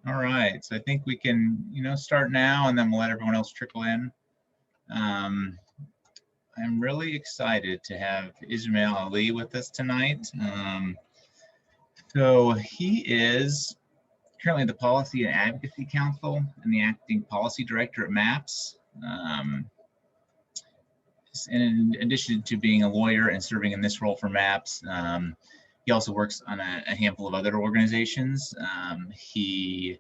All right, so I think we can, start now, and then we'll let everyone else trickle in. I'm really excited to have Ismail Ali with us tonight. So he is currently the Policy and Advocacy Council and the Acting Policy Director at MAPS. In addition to being a lawyer and serving in this role for MAPS, he also works on a handful of other organizations. He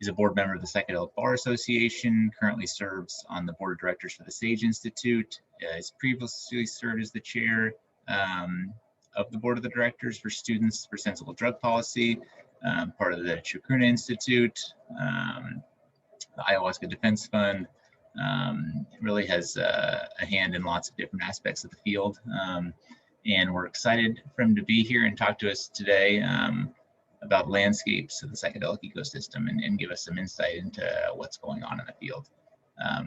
is a board member of the Psychedelic Bar Association, currently serves on the board of directors for the Sage Institute. He's previously served as the chair of the board of the directors for Students for Sensible Drug Policy, part of the Chacuna Institute, the Ayahuasca Defense Fund. Really has a hand in lots of different aspects of the field. And we're excited for him to be here and talk to us today about landscapes of the psychedelic ecosystem and give us some insight into what's going on in the field.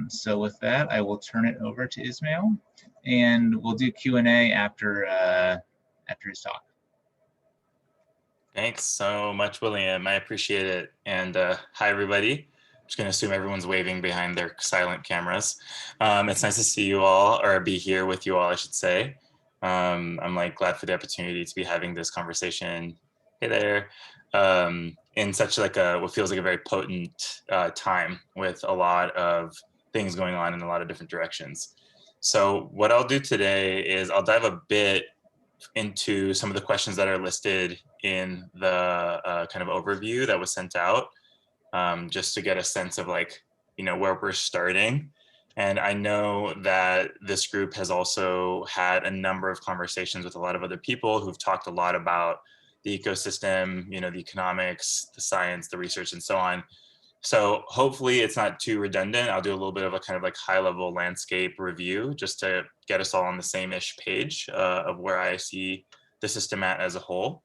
So with that, I will turn it over to Ismail, and we'll do Q&A after his talk. Thanks so much, William. I appreciate it. And hi, everybody. I'm just going to assume everyone's waving behind their silent cameras. It's nice to see you all, or be here with you all, I should say. I'm glad for the opportunity to be having this conversation. Hey there. In such what feels like a very potent time with a lot of things going on in a lot of different directions. So what I'll do today is I'll dive a bit into some of the questions that are listed in the kind of overview that was sent out, just to get a sense of where we're starting. And I know that this group has also had a number of conversations with a lot of other people who've talked a lot about the ecosystem, the economics, the science, the research, and so on. So hopefully it's not too redundant. I'll do a little bit of a kind of high level landscape review just to get us all on the same-ish page of where I see the system at as a whole.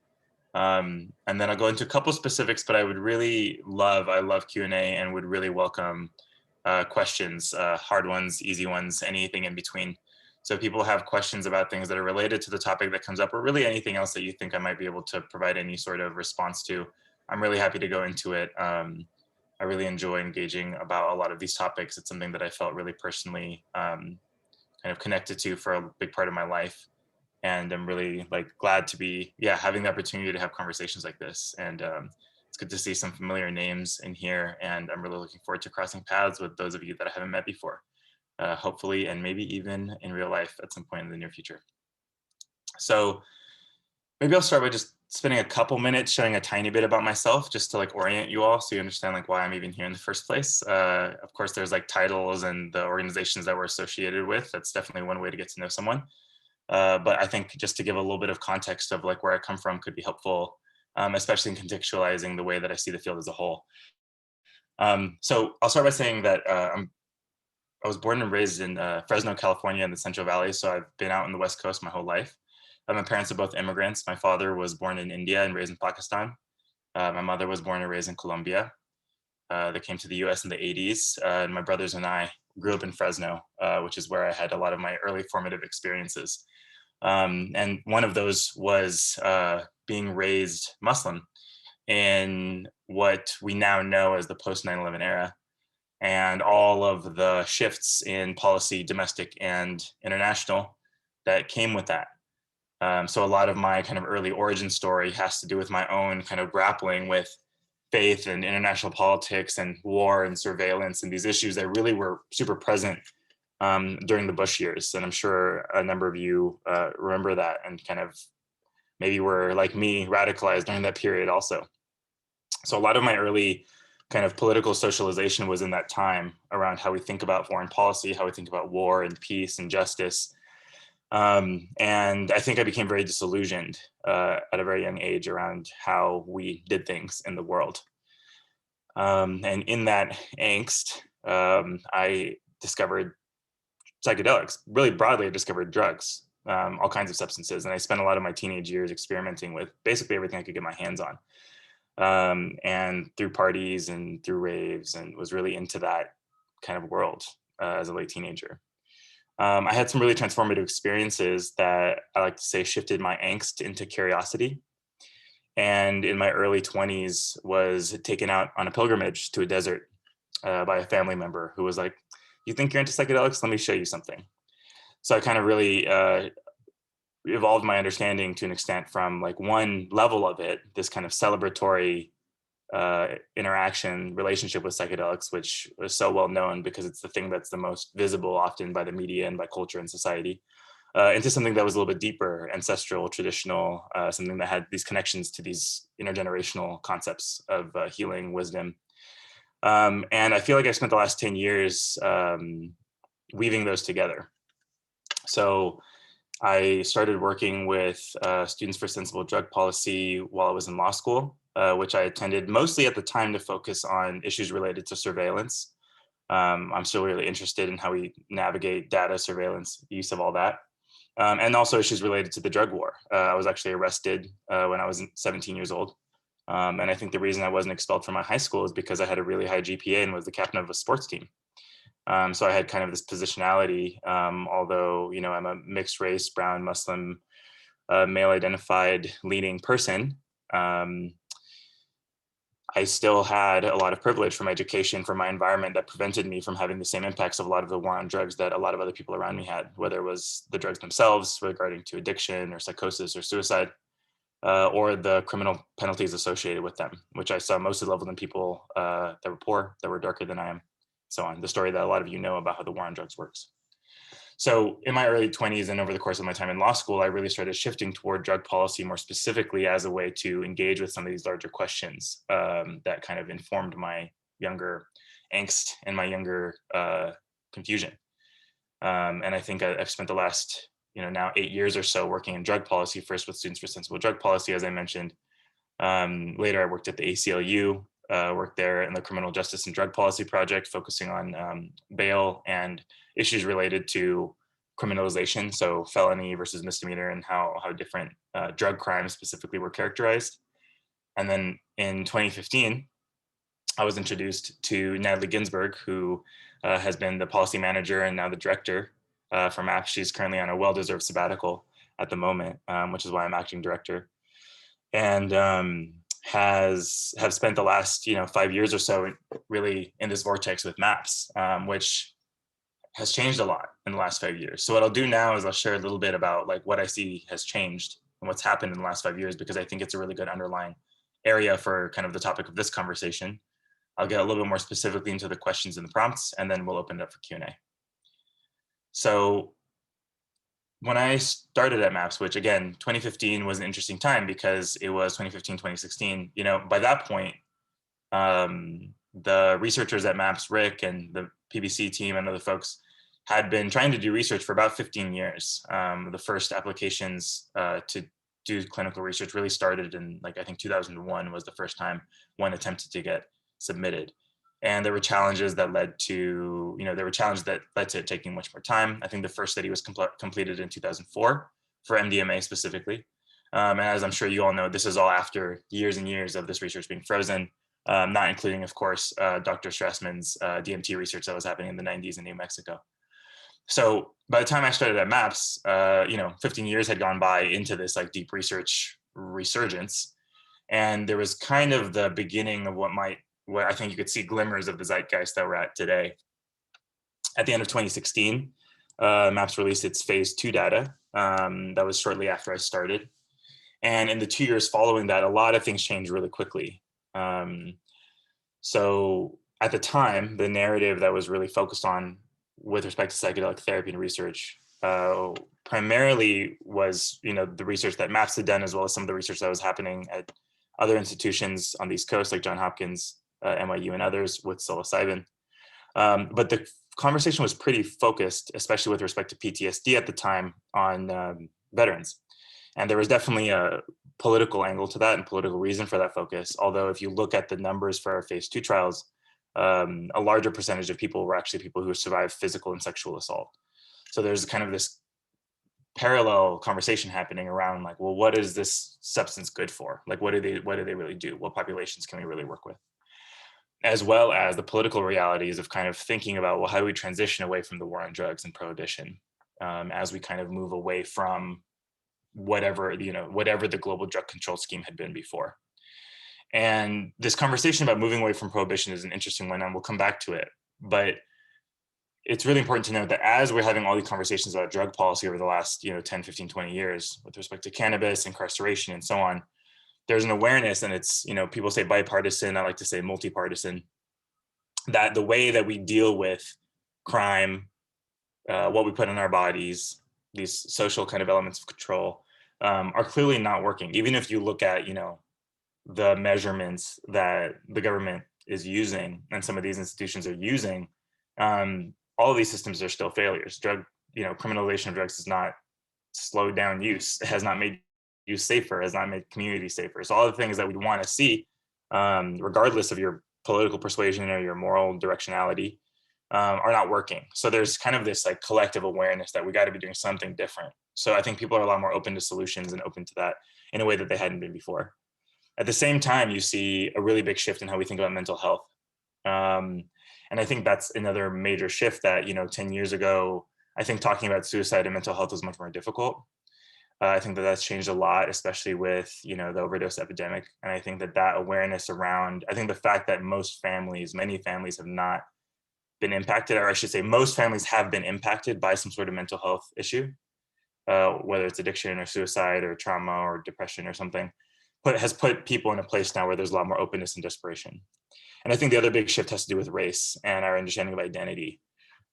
And then I'll go into a couple specifics, but I love Q&A and would really welcome questions, hard ones, easy ones, anything in between. So if people have questions about things that are related to the topic that comes up, or really anything else that you think I might be able to provide any sort of response to, I'm really happy to go into it. I really enjoy engaging about a lot of these topics. It's something that I felt really personally kind of connected to for a big part of my life. And I'm really glad to be, having the opportunity to have conversations like this. And it's good to see some familiar names in here. And I'm really looking forward to crossing paths with those of you that I haven't met before, hopefully, and maybe even in real life at some point in the near future. So maybe I'll start by just spending a couple minutes sharing a tiny bit about myself, just to orient you all so you understand why I'm even here in the first place. Of course, there's titles and the organizations that we're associated with. That's definitely one way to get to know someone. But I think just to give a little bit of context of where I come from could be helpful, especially in contextualizing the way that I see the field as a whole. So I'll start by saying that I was born and raised in Fresno, California in the Central Valley. So I've been out on the West Coast my whole life. My parents are both immigrants. My father was born in India and raised in Pakistan. My mother was born and raised in Colombia. They came to the US in the 80s. And my brothers and I grew up in Fresno, which is where I had a lot of my early formative experiences. And one of those was being raised Muslim in what we now know as the post 9/11 era, and all of the shifts in policy, domestic and international, that came with that. So a lot of my kind of early origin story has to do with my own kind of grappling with faith and international politics and war and surveillance and these issues that really were super present during the Bush years. And I'm sure a number of you remember that and kind of maybe were like me, radicalized during that period also. So a lot of my early kind of political socialization was in that time around how we think about foreign policy, how we think about war and peace and justice. And I think I became very disillusioned at a very young age around how we did things in the world. And in that angst, I discovered psychedelics. Really broadly, I discovered drugs, all kinds of substances. And I spent a lot of my teenage years experimenting with basically everything I could get my hands on. And through parties and through raves, and was really into that kind of world as a late teenager. I had some really transformative experiences that I like to say shifted my angst into curiosity. And in my early 20s was taken out on a pilgrimage to a desert by a family member who was like, you think you're into psychedelics? Let me show you something. So I kind of really evolved my understanding to an extent from like one level of it, this kind of celebratory interaction relationship with psychedelics, which is so well known because it's the thing that's the most visible often by the media and by culture and society, into something that was a little bit deeper, ancestral, traditional, something that had these connections to these intergenerational concepts of healing, wisdom. And I feel like I spent the last 10 years weaving those together. So I started working with Students for Sensible Drug Policy while I was in law school, which I attended mostly at the time to focus on issues related to surveillance. I'm still really interested in how we navigate data surveillance, use of all that, and also issues related to the drug war. I was actually arrested when I was 17 years old. And I think the reason I wasn't expelled from my high school is because I had a really high GPA and was the captain of a sports team. So I had kind of this positionality, although, you know, I'm a mixed race, brown, Muslim, male identified leading person. I still had a lot of privilege from education, from my environment that prevented me from having the same impacts of a lot of the war on drugs that a lot of other people around me had, whether it was the drugs themselves regarding to addiction or psychosis or suicide, or the criminal penalties associated with them, which I saw mostly leveled in people that were poor, that were darker than I am, so on. The story that a lot of you know about how the war on drugs works. So in my early 20s and over the course of my time in law school, I really started shifting toward drug policy more specifically as a way to engage with some of these larger questions that kind of informed my younger angst and my younger confusion. And I think I've spent the last, you know, now 8 years or so working in drug policy, first with Students for Sensible Drug Policy, as I mentioned. Later, I worked at the ACLU, worked there in the Criminal Justice and Drug Policy Project, focusing on bail and issues related to criminalization, so felony versus misdemeanor, and how different drug crimes specifically were characterized. And then in 2015, I was introduced to Natalie Ginsburg, who has been the policy manager and now the director for MAPS. She's currently on a well-deserved sabbatical at the moment, which is why I'm acting director. And have spent the last 5 years or so really in this vortex with MAPS, which has changed a lot in the last 5 years. So what I'll do now is I'll share a little bit about like what I see has changed and what's happened in the last 5 years, because I think it's a really good underlying area for kind of the topic of this conversation. I'll get a little bit more specifically into the questions and the prompts, and then we'll open it up for Q&A. So when I started at MAPS, which again, 2015 was an interesting time because it was 2015, 2016, by that point, the researchers at MAPS, Rick and the PBC team and other folks had been trying to do research for about 15 years. The first applications to do clinical research really started in I think 2001 was the first time one attempted to get submitted. And there were challenges that led to, it taking much more time. I think the first study was completed in 2004 for MDMA specifically. And as I'm sure you all know, this is all after years and years of this research being frozen, not including, of course, Dr. Strassman's DMT research that was happening in the 90s in New Mexico. So by the time I started at MAPS, 15 years had gone by into this deep research resurgence. And there was kind of the beginning of what I think you could see glimmers of the zeitgeist that we're at today. At the end of 2016, MAPS released its phase 2 data. That was shortly after I started. And in the 2 years following that, a lot of things changed really quickly. So at the time, the narrative that was really focused on with respect to psychedelic therapy and research primarily was, the research that MAPS had done, as well as some of the research that was happening at other institutions on the East Coast, like Johns Hopkins, NYU, and others with psilocybin. But the conversation was pretty focused, especially with respect to PTSD at the time, on veterans. And there was definitely a political angle to that and political reason for that focus. Although if you look at the numbers for our phase 2 trials, a larger percentage of people were actually people who survived physical and sexual assault. So there's kind of this parallel conversation happening around well, what is this substance good for? What do they really do? What populations can we really work with? As well as the political realities of kind of thinking about, well, how do we transition away from the war on drugs and prohibition as we kind of move away from whatever, whatever the global drug control scheme had been before. And this conversation about moving away from prohibition is an interesting one, and we'll come back to it. But it's really important to note that as we're having all these conversations about drug policy over the last 10, 15, 20 years with respect to cannabis, incarceration, and so on, there's an awareness, and it's, people say bipartisan, I like to say multi-partisan, that the way that we deal with crime, what we put in our bodies, these social kind of elements of control, are clearly not working. Even if you look at, the measurements that the government is using and some of these institutions are using, all of these systems are still failures. Criminalization of drugs has not slowed down use. It has not made use safer, has not made communities safer. So all the things that we want to see, regardless of your political persuasion or your moral directionality, are not working. So there's kind of this like collective awareness that we got to be doing something different. So I think people are a lot more open to solutions and open to that in a way that they hadn't been before. At the same time, you see a really big shift in how we think about mental health. And I think that's another major shift that, 10 years ago, I think talking about suicide and mental health was much more difficult. I think that that's changed a lot, especially with, the overdose epidemic. And I think that awareness around, I think the fact that many families have not been impacted, or I should say most families have been impacted by some sort of mental health issue, whether it's addiction or suicide or trauma or depression or something, has put people in a place now where there's a lot more openness and desperation. And I think the other big shift has to do with race and our understanding of identity.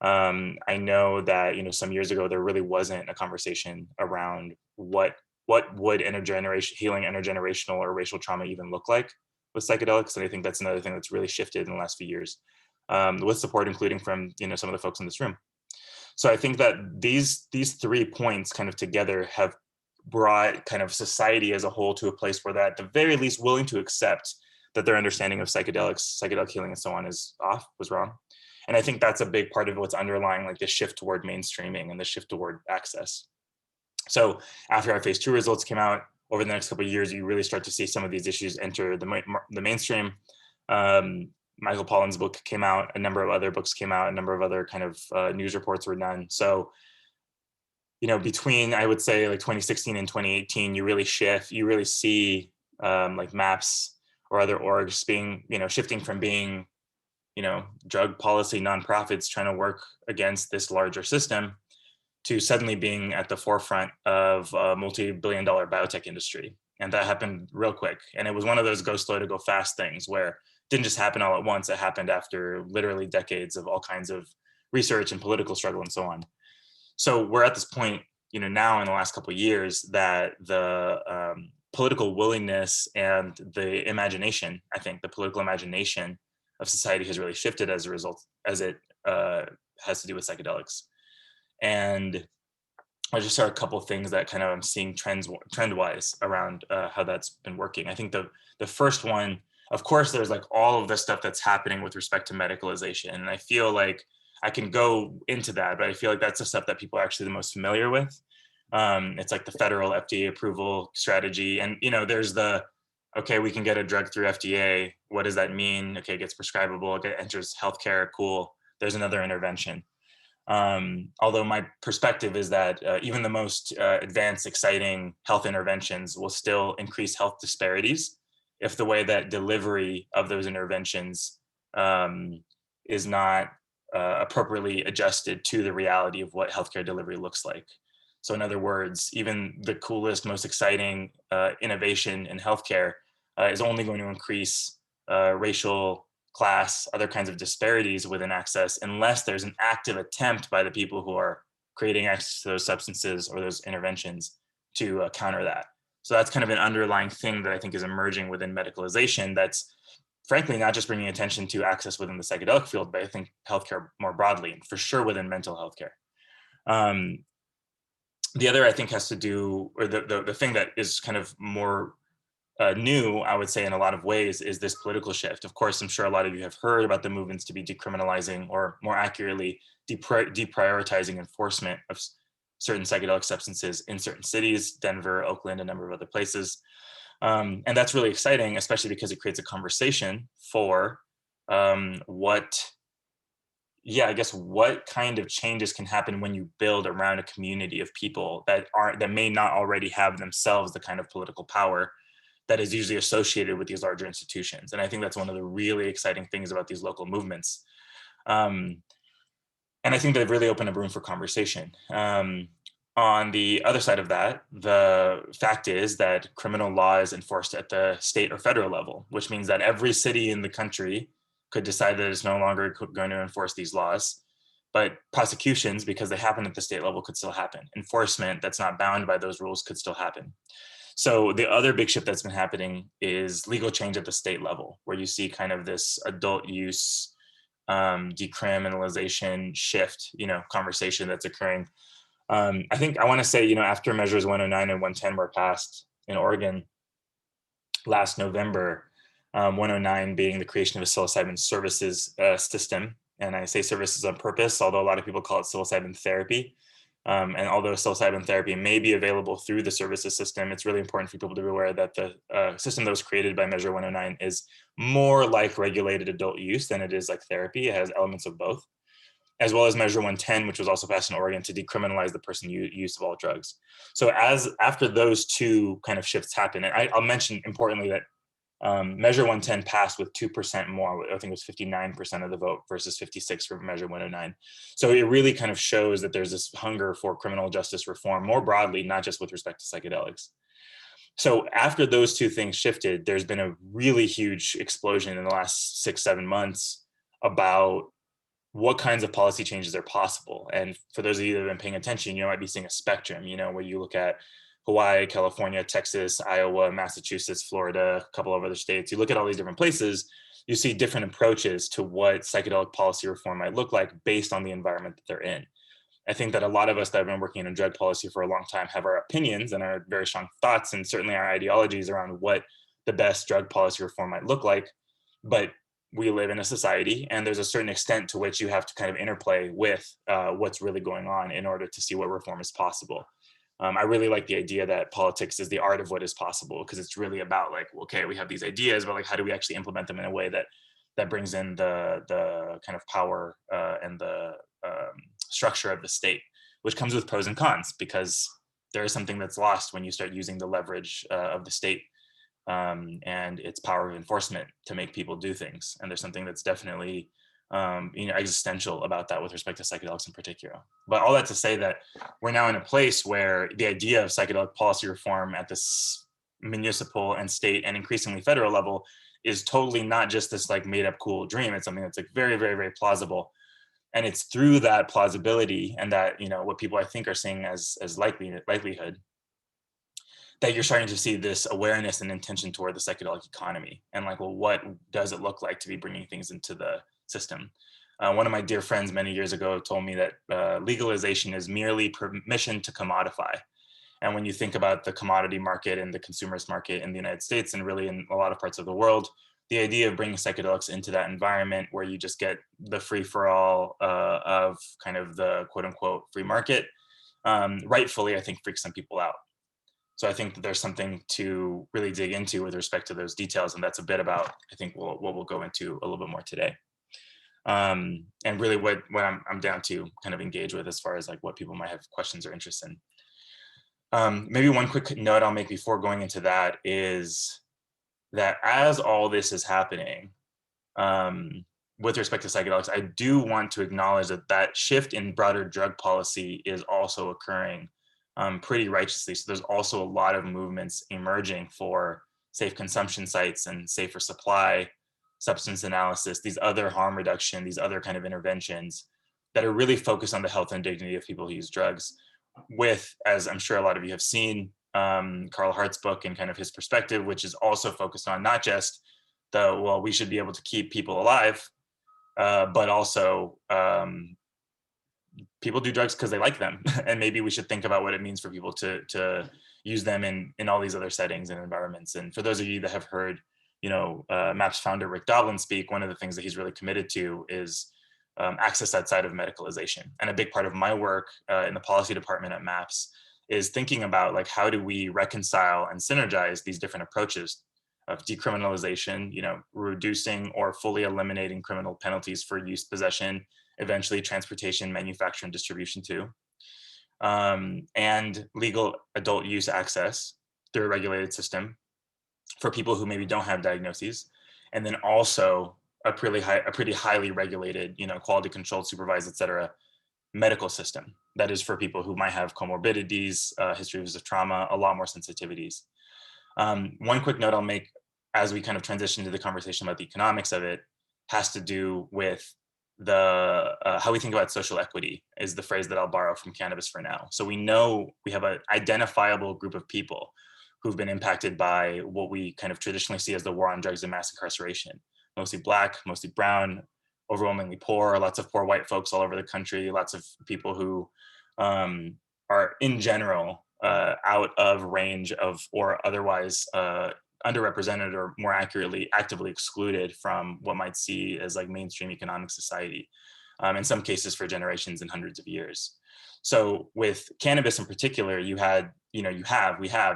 I know that, some years ago, there really wasn't a conversation around what would healing intergenerational or racial trauma even look like with psychedelics. And I think that's another thing that's really shifted in the last few years, with support, including from, some of the folks in this room. So I think that these 3 points kind of together have brought kind of society as a whole to a place where they're at the very least willing to accept that their understanding of psychedelics, psychedelic healing and so on was wrong. And I think that's a big part of what's underlying like the shift toward mainstreaming and the shift toward access. So after our phase 2 results came out, over the next couple of years, you really start to see some of these issues enter the mainstream. Michael Pollan's book came out, a number of other books came out, a number of other kind of news reports were done. So between, I would say, like 2016 and 2018, you really see like MAPS or other orgs being, shifting from being, drug policy nonprofits trying to work against this larger system to suddenly being at the forefront of a multi-billion-dollar biotech industry. And that happened real quick. And it was one of those go slow to go fast things where it didn't just happen all at once. It happened after literally decades of all kinds of research and political struggle and so on. So we're at this point, now in the last couple of years that the political willingness and the imagination, I think the political imagination of society has really shifted as a result, as it has to do with psychedelics. And I just saw a couple of things that kind of I'm seeing trend-wise around how that's been working. I think the first one, of course, there's like all of the stuff that's happening with respect to medicalization. And I feel like I can go into that, but I feel like that's the stuff that people are actually the most familiar with. It's like the federal FDA approval strategy. And, there's okay, we can get a drug through FDA. What does that mean? Okay, it gets prescribable, it enters healthcare, cool. There's another intervention. Although my perspective is that even the most advanced, exciting health interventions will still increase health disparities if the way that delivery of those interventions is not appropriately adjusted to the reality of what healthcare delivery looks like. So in other words, even the coolest, most exciting innovation in healthcare is only going to increase racial, class, other kinds of disparities within access unless there's an active attempt by the people who are creating access to those substances or those interventions to counter that. So that's kind of an underlying thing that I think is emerging within medicalization that's frankly not just bringing attention to access within the psychedelic field, but I think healthcare more broadly, and for sure within mental health care. The other I think has to do, or the thing that is kind of more new, I would say in a lot of ways, is this political shift. Of course, I'm sure a lot of you have heard about the movements to be decriminalizing, or more accurately, deprioritizing enforcement of certain psychedelic substances in certain cities, Denver, Oakland, a number of other places. And that's really exciting, especially because it creates a conversation for what yeah, I guess what kind of changes can happen when you build around a community of people that may not already have themselves the kind of political power that is usually associated with these larger institutions. And I think that's one of the really exciting things about these local movements. And I think they've really opened up room for conversation. On the other side of that, the fact is that criminal law is enforced at the state or federal level, which means that every city in the country could decide that it's no longer going to enforce these laws. But prosecutions, because they happen at the state level, could still happen. Enforcement that's not bound by those rules could still happen. So the other big shift that's been happening is legal change at the state level, where you see kind of this adult use decriminalization shift, conversation that's occurring. I think I want to say, after measures 109 and 110 were passed in Oregon last November, 109 being the creation of a psilocybin services system. And I say services on purpose, although a lot of people call it psilocybin therapy. And although psilocybin therapy may be available through the services system, it's really important for people to be aware that the system that was created by Measure 109 is more like regulated adult use than it is like therapy. It has elements of both, as well as Measure 110, which was also passed in Oregon to decriminalize the person use of all drugs. So after those two kind of shifts happen, and I'll mention importantly that Measure 110 passed with 2% more. I think it was 59% of the vote versus 56 for Measure 109. So it really kind of shows that there's this hunger for criminal justice reform more broadly, not just with respect to psychedelics. So after those two things shifted, there's been a really huge explosion in the last 6-7 months about what kinds of policy changes are possible. And for those of you that have been paying attention, you might be seeing a spectrum, where you look at Hawaii, California, Texas, Iowa, Massachusetts, Florida, a couple of other states. You look at all these different places, you see different approaches to what psychedelic policy reform might look like based on the environment that they're in. I think that a lot of us that have been working in drug policy for a long time have our opinions and our very strong thoughts and certainly our ideologies around what the best drug policy reform might look like. But we live in a society and there's a certain extent to which you have to kind of interplay with what's really going on in order to see what reform is possible. I really like the idea that politics is the art of what is possible, because it's really about like, okay, we have these ideas, but like, how do we actually implement them in a way that brings in the kind of power and the structure of the state, which comes with pros and cons, because there is something that's lost when you start using the leverage of the state and its power of enforcement to make people do things. And there's something that's definitely existential about that with respect to psychedelics in particular. But all that to say that we're now in a place where the idea of psychedelic policy reform at this municipal and state and increasingly federal level is totally not just this like made up cool dream. It's something that's like very, very, very plausible. And it's through that plausibility and that, what people I think are seeing as likelihood that you're starting to see this awareness and intention toward the psychedelic economy. And like, well, what does it look like to be bringing things into the system? One of my dear friends many years ago told me that legalization is merely permission to commodify. And when you think about the commodity market and the consumerist market in the United States and really in a lot of parts of the world, the idea of bringing psychedelics into that environment where you just get the free for all of kind of the quote unquote free market, rightfully, I think freaks some people out. So I think that there's something to really dig into with respect to those details. And that's a bit about, I think, what we'll go into a little bit more today. And really what I'm down to kind of engage with as far as like what people might have questions or interest in. Maybe one quick note I'll make before going into that is that as all this is happening with respect to psychedelics, I do want to acknowledge that shift in broader drug policy is also occurring pretty righteously. So there's also a lot of movements emerging for safe consumption sites and safer supply, substance analysis, these other harm reduction, these other kind of interventions that are really focused on the health and dignity of people who use drugs with, as I'm sure a lot of you have seen, Carl Hart's book and kind of his perspective, which is also focused on not just we should be able to keep people alive, but also people do drugs because they like them. And maybe we should think about what it means for people to use them in all these other settings and environments. And for those of you that have heard, MAPS founder Rick Doblin speak, one of the things that he's really committed to is access outside of medicalization. And a big part of my work in the policy department at MAPS is thinking about like, how do we reconcile and synergize these different approaches of decriminalization, reducing or fully eliminating criminal penalties for use, possession, eventually transportation, manufacture, and distribution too, and legal adult use access through a regulated system for people who maybe don't have diagnoses, and then also a pretty highly regulated, quality controlled, supervised, et cetera, medical system that is for people who might have comorbidities, histories of trauma, a lot more sensitivities. One quick note I'll make as we kind of transition to the conversation about the economics of it has to do with the how we think about social equity is the phrase that I'll borrow from cannabis for now. So we know we have an identifiable group of people who've been impacted by what we kind of traditionally see as the war on drugs and mass incarceration. Mostly Black, mostly brown, overwhelmingly poor, lots of poor white folks all over the country, lots of people who are in general out of range of or otherwise underrepresented, or more accurately, actively excluded from what might see as like mainstream economic society, in some cases for generations and hundreds of years. So with cannabis in particular, we have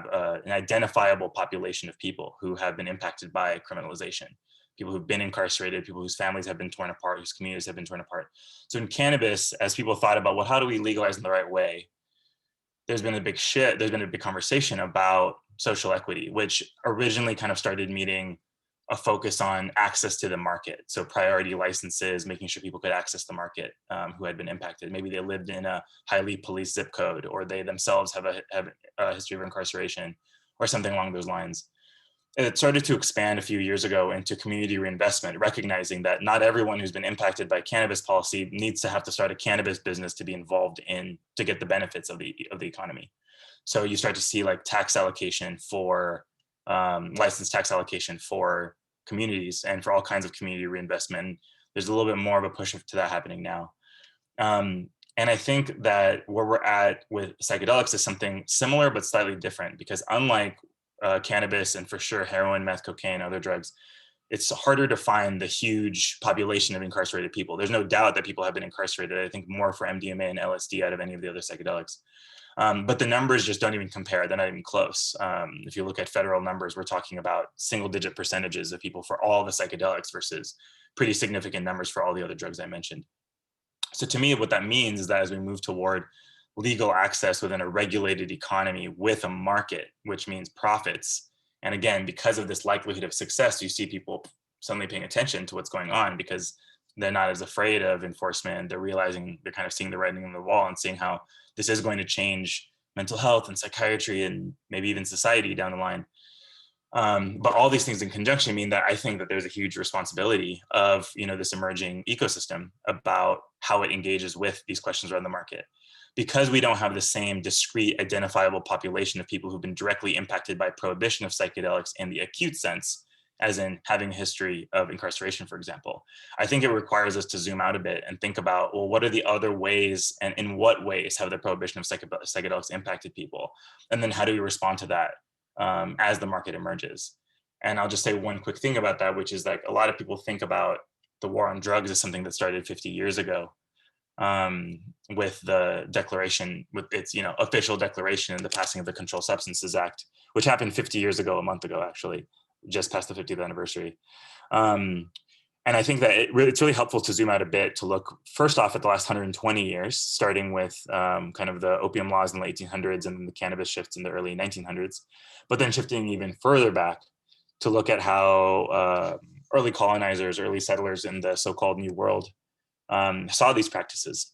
an identifiable population of people who have been impacted by criminalization, people who've been incarcerated, people whose families have been torn apart, whose communities have been torn apart. So in cannabis, as people thought about, well, how do we legalize in the right way? There's been a big conversation about social equity, which originally kind of started meeting a focus on access to the market. So priority licenses, making sure people could access the market who had been impacted. Maybe they lived in a highly policed zip code, or they themselves have a history of incarceration, or something along those lines. It started to expand a few years ago into community reinvestment, recognizing that not everyone who's been impacted by cannabis policy needs to have to start a cannabis business to be involved in, to get the benefits of the economy. So you start to see like tax allocation for, licensed tax allocation for communities and for all kinds of community reinvestment. There's a little bit more of a push to that happening now. And I think that where we're at with psychedelics is something similar, but slightly different, because unlike cannabis and for sure heroin, meth, cocaine, other drugs, it's harder to find the huge population of incarcerated people. There's no doubt that people have been incarcerated, I think more for MDMA and LSD out of any of the other psychedelics. But the numbers just don't even compare. They're not even close. If you look at federal numbers, we're talking about single-digit percentages of people for all the psychedelics versus pretty significant numbers for all the other drugs I mentioned. So to me, what that means is that as we move toward legal access within a regulated economy with a market, which means profits. And again, because of this likelihood of success, you see people suddenly paying attention to what's going on because they're not as afraid of enforcement. They're realizing, they're kind of seeing the writing on the wall and seeing how this is going to change mental health and psychiatry and maybe even society down the line. But all these things in conjunction mean that I think that there's a huge responsibility of this emerging ecosystem about how it engages with these questions around the market. Because we don't have the same discrete identifiable population of people who've been directly impacted by prohibition of psychedelics in the acute sense, as in having a history of incarceration, for example, I think it requires us to zoom out a bit and think about, well, what are the other ways and in what ways have the prohibition of psychedelics impacted people? And then how do we respond to that as the market emerges? And I'll just say one quick thing about that, which is like a lot of people think about the war on drugs as something that started 50 years ago. With the declaration, with its official declaration and the passing of the Controlled Substances Act, which happened 50 years ago, a month ago, actually, just past the 50th anniversary. And I think that it's really helpful to zoom out a bit to look first off at the last 120 years, starting with kind of the opium laws in the 1800s and then the cannabis shifts in the early 1900s, but then shifting even further back to look at how early colonizers, early settlers in the so-called New World saw these practices,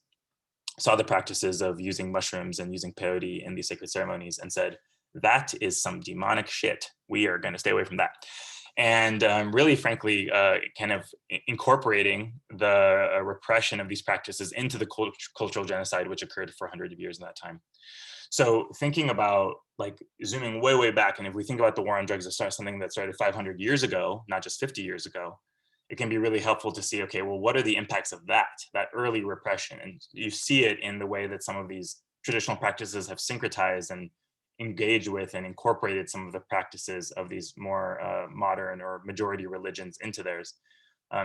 saw the practices of using mushrooms and using peyote in these sacred ceremonies and said, that is some demonic shit. We are going to stay away from that. And really, frankly, kind of incorporating the repression of these practices into the cultural genocide, which occurred for hundreds of years in that time. So thinking about like zooming way, way back, and if we think about the war on drugs as something that started 500 years ago, not just 50 years ago, it can be really helpful to see, okay, well, what are the impacts of that early repression? And you see it in the way that some of these traditional practices have syncretized and engaged with and incorporated some of the practices of these more modern or majority religions into theirs.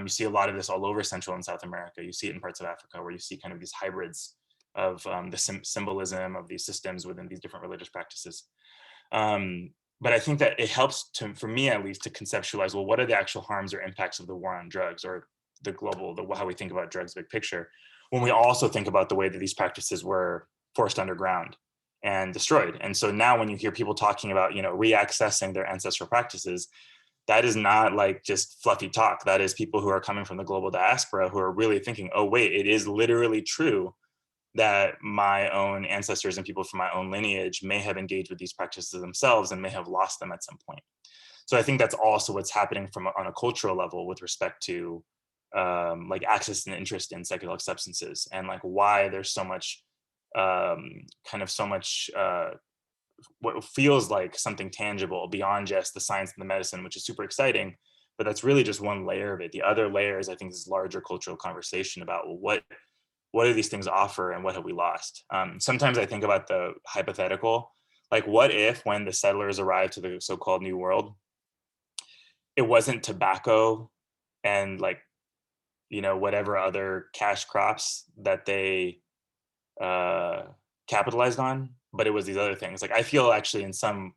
You see a lot of this all over Central and South America. You see it in parts of Africa where you see kind of these hybrids of the symbolism of these systems within these different religious practices. But I think that it helps for me at least, to conceptualize, well, what are the actual harms or impacts of the war on drugs, or the global, how we think about drugs big picture, when we also think about the way that these practices were forced underground and destroyed. And so now when you hear people talking about, reaccessing their ancestral practices, that is not like just fluffy talk. That is people who are coming from the global diaspora who are really thinking, oh, wait, it is literally true that my own ancestors and people from my own lineage may have engaged with these practices themselves and may have lost them at some point. So I think that's also what's happening on a cultural level with respect to like access and interest in psychedelic substances, and like why there's so much what feels like something tangible beyond just the science and the medicine, which is super exciting, but that's really just one layer of it. The other layer is, I think, this larger cultural conversation about what do these things offer and what have we lost? Sometimes I think about the hypothetical, like what if when the settlers arrived to the so-called New World, it wasn't tobacco and like, whatever other cash crops that they capitalized on, but it was these other things. Like I feel actually in some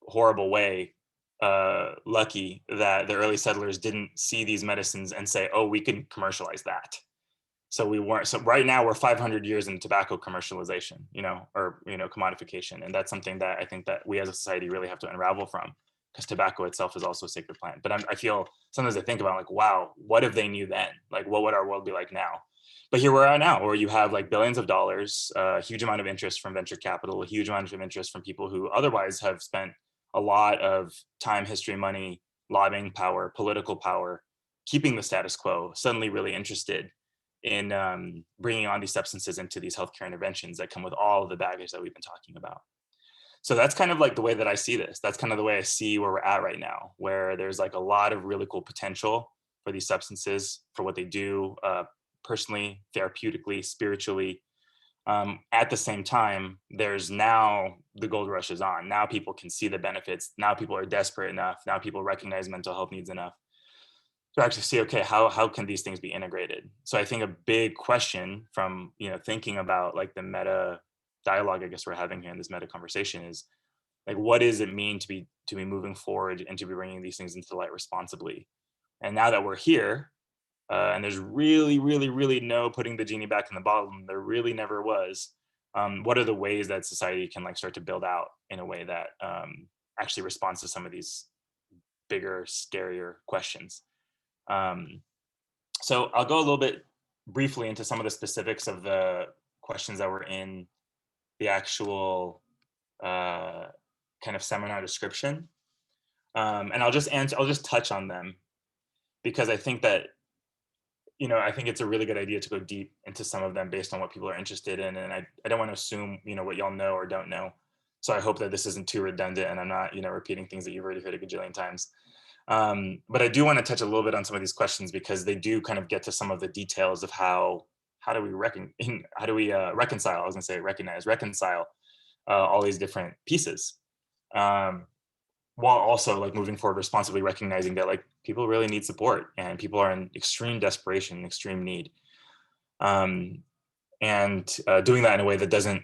horrible way lucky that the early settlers didn't see these medicines and say, oh, we can commercialize that. So we weren't. So right now we're 500 years in tobacco commercialization, or commodification, and that's something that I think that we as a society really have to unravel from, because tobacco itself is also a sacred plant. But I feel sometimes I think about like, wow, what if they knew then? Like, what would our world be like now? But here we're at now, where you have like billions of dollars, a huge amount of interest from venture capital, a huge amount of interest from people who otherwise have spent a lot of time, history, money, lobbying power, political power, keeping the status quo, suddenly really interested in bringing on these substances into these healthcare interventions that come with all of the baggage that we've been talking about. So that's kind of like the way that I see this. That's kind of the way I see where we're at right now, where there's like a lot of really cool potential for these substances, for what they do personally, therapeutically, spiritually. At the same time, there's now the gold rush is on. Now people can see the benefits. Now people are desperate enough. Now people recognize mental health needs enough to actually see, okay, how can these things be integrated? So I think a big question from, thinking about like the meta dialogue, I guess we're having here in this meta conversation is like, what does it mean to be moving forward and to be bringing these things into the light responsibly? And now that we're here, and there's really, really, really no putting the genie back in the bottle, there really never was. What are the ways that society can like start to build out in a way that actually responds to some of these bigger, scarier questions? So I'll go a little bit briefly into some of the specifics of the questions that were in the actual kind of seminar description. And I'll just touch on them, because I think that, I think it's a really good idea to go deep into some of them based on what people are interested in. And I don't want to assume, what y'all know or don't know. So I hope that this isn't too redundant and I'm not, repeating things that you've already heard a gajillion times. But I do want to touch a little bit on some of these questions, because they do kind of get to some of the details of how do we reconcile, I was gonna say reconcile all these different pieces, while also like moving forward responsibly, recognizing that like people really need support and people are in extreme desperation, extreme need, and doing that in a way that doesn't,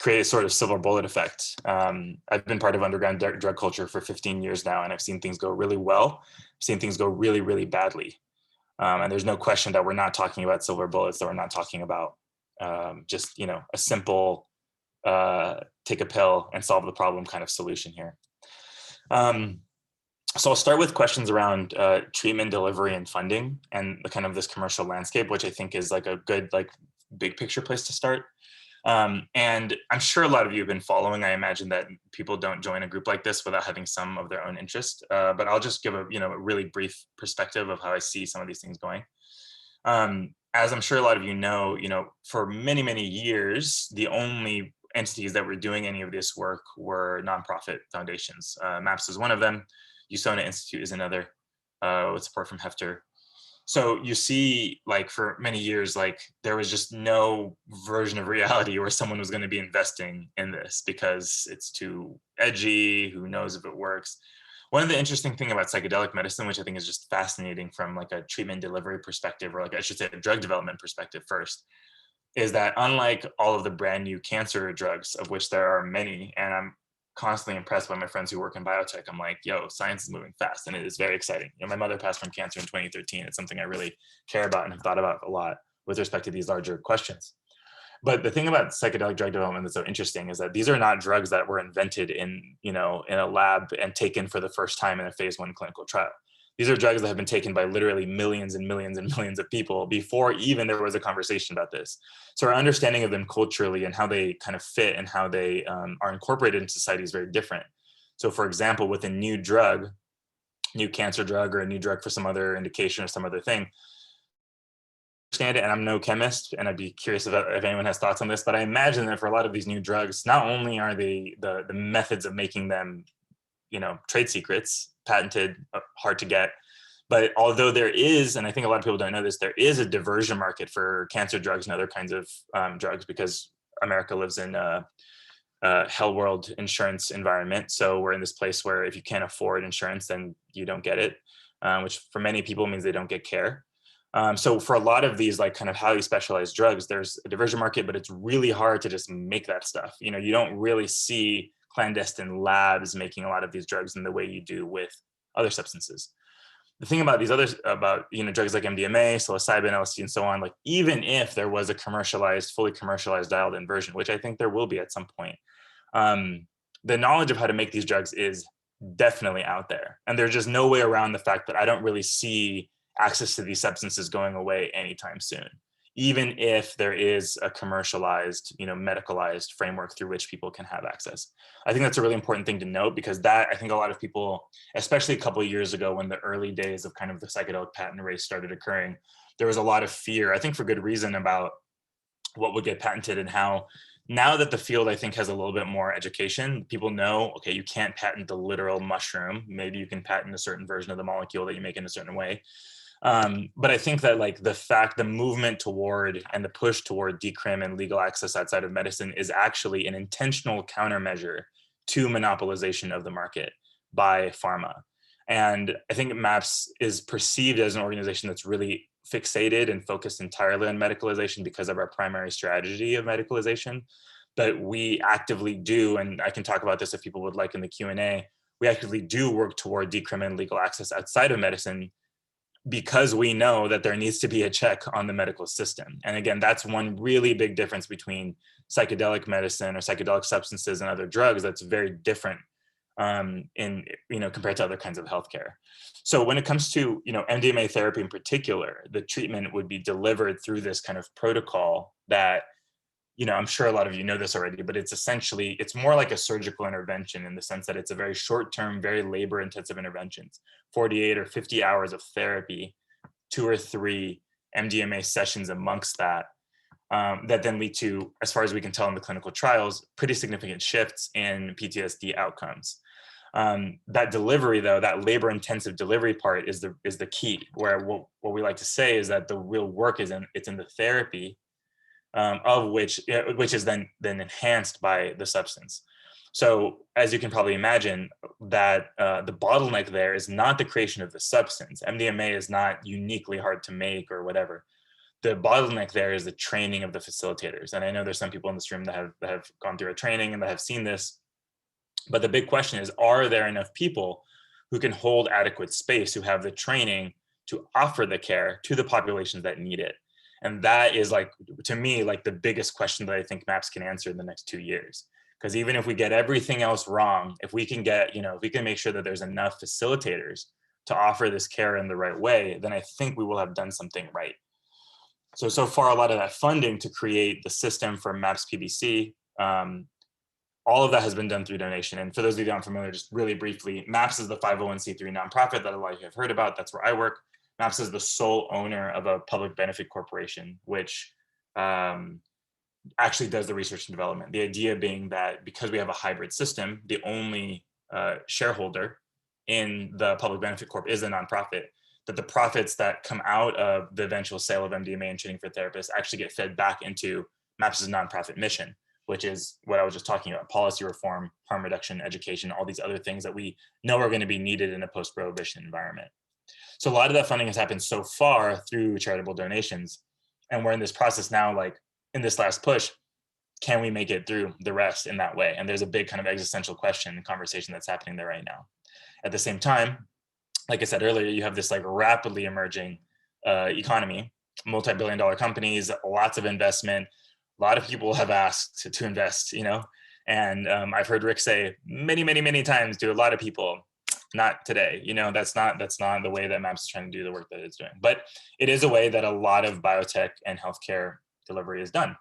create a sort of silver bullet effect. I've been part of underground drug culture for 15 years now, and I've seen things go really well. I've seen things go really, really badly. And there's no question that we're not talking about silver bullets, that we're not talking about just, a simple take a pill and solve the problem kind of solution here. So I'll start with questions around treatment, delivery, and funding, and the kind of this commercial landscape, which I think is like a good, like big picture place to start. And I'm sure a lot of you have been following. I imagine that people don't join a group like this without having some of their own interest. But I'll just give a really brief perspective of how I see some of these things going. As I'm sure a lot of you know, for many, many years, the only entities that were doing any of this work were nonprofit foundations. MAPS is one of them. USONA Institute is another, with support from Hefter. So you see, like for many years, like there was just no version of reality where someone was going to be investing in this because it's too edgy. Who knows if it works? One of the interesting things about psychedelic medicine, which I think is just fascinating from like a treatment delivery perspective, or like I should say a drug development perspective first, is that unlike all of the brand new cancer drugs, of which there are many, and constantly impressed by my friends who work in biotech. I'm like, yo, science is moving fast and it is very exciting. You know, my mother passed from cancer in 2013. It's something I really care about and have thought about a lot with respect to these larger questions. But the thing about psychedelic drug development that's so interesting is that these are not drugs that were invented in, you know, in a lab and taken for the first time in a phase 1 clinical trial. These are drugs that have been taken by literally millions and millions and millions of people before even there was a conversation about this. So our understanding of them culturally and how they kind of fit and how they are incorporated into society is very different. So for example, with a new drug, new cancer drug or a new drug for some other indication or some other thing, understand it, and I'm no chemist, and I'd be curious if anyone has thoughts on this, but I imagine that for a lot of these new drugs, not only are the methods of making them, you know, trade secrets, patented, hard to get, but although there is, and I think a lot of people don't know this, there is a diversion market for cancer drugs and other kinds of drugs, because America lives in a hell world insurance environment. So we're in this place where if you can't afford insurance, then you don't get it, which for many people means they don't get care. So for a lot of these like kind of highly specialized drugs, there's a diversion market, but it's really hard to just make that stuff. You know, you don't really see clandestine labs making a lot of these drugs in the way you do with other substances. The thing about these others, about, you know, drugs like MDMA, psilocybin, LSD, and so on, like even if there was a commercialized, fully commercialized dialed in version, which I think there will be at some point, the knowledge of how to make these drugs is definitely out there. And there's just no way around the fact that I don't really see access to these substances going away anytime soon, even if there is a commercialized, you know, medicalized framework through which people can have access. I think that's a really important thing to note, because that, I think a lot of people, especially a couple of years ago when the early days of kind of the psychedelic patent race started occurring, there was a lot of fear, I think for good reason, about what would get patented and how. Now that the field, I think, has a little bit more education, people know, okay, you can't patent the literal mushroom. Maybe you can patent a certain version of the molecule that you make in a certain way. But I think that like the movement toward and the push toward decrim and legal access outside of medicine is actually an intentional countermeasure to monopolization of the market by pharma. And I think MAPS is perceived as an organization that's really fixated and focused entirely on medicalization because of our primary strategy of medicalization. But we actively do, and I can talk about this if people would like in the Q&A, we actively do work toward decrim and legal access outside of medicine, because we know that there needs to be a check on the medical system. And again, that's one really big difference between psychedelic medicine or psychedelic substances and other drugs that's very different in, you know, compared to other kinds of healthcare. So when it comes to, you know, MDMA therapy in particular, the treatment would be delivered through this kind of protocol that, you know, I'm sure a lot of you know this already, but it's essentially, it's more like a surgical intervention in the sense that it's a very short-term, very labor-intensive interventions, 48 or 50 hours of therapy, 2 or 3 MDMA sessions amongst that, that then lead to, as far as we can tell in the clinical trials, pretty significant shifts in PTSD outcomes. That delivery, though, that labor-intensive delivery part is the key. Where what we like to say is that the real work is in the therapy, of which is then enhanced by the substance. So as you can probably imagine, that the bottleneck there is not the creation of the substance. MDMA is not uniquely hard to make or whatever. The bottleneck there is the training of the facilitators. And I know there's some people in this room that have gone through a training and that have seen this. But the big question is, are there enough people who can hold adequate space, who have the training to offer the care to the populations that need it? And that is, like, to me, like the biggest question that I think MAPS can answer in the next 2 years. Because even if we get everything else wrong, if we can get, you know, if we can make sure that there's enough facilitators to offer this care in the right way, then I think we will have done something right. So far, a lot of that funding to create the system for MAPS PBC, all of that has been done through donation. And for those of you that aren't familiar, just really briefly, MAPS is the 501c3 nonprofit that a lot of you have heard about. That's where I work. MAPS is the sole owner of a public benefit corporation, which actually does the research and development. The idea being that because we have a hybrid system, the only shareholder in the public benefit corp is a nonprofit, that the profits that come out of the eventual sale of MDMA and training for therapists actually get fed back into MAPS's nonprofit mission, which is what I was just talking about: policy reform, harm reduction, education, all these other things that we know are going to be needed in a post-prohibition environment. So a lot of that funding has happened so far through charitable donations. And we're in this process now, like in this last push, can we make it through the rest in that way? And there's a big kind of existential question and conversation that's happening there right now. At the same time, like I said earlier, you have this like rapidly emerging economy, multi-billion-dollar companies, lots of investment. A lot of people have asked to invest, you know, and I've heard Rick say many times to a lot of people, not today, you know, that's not the way that MAPS is trying to do the work that it's doing. But it is a way that a lot of biotech and healthcare delivery is done.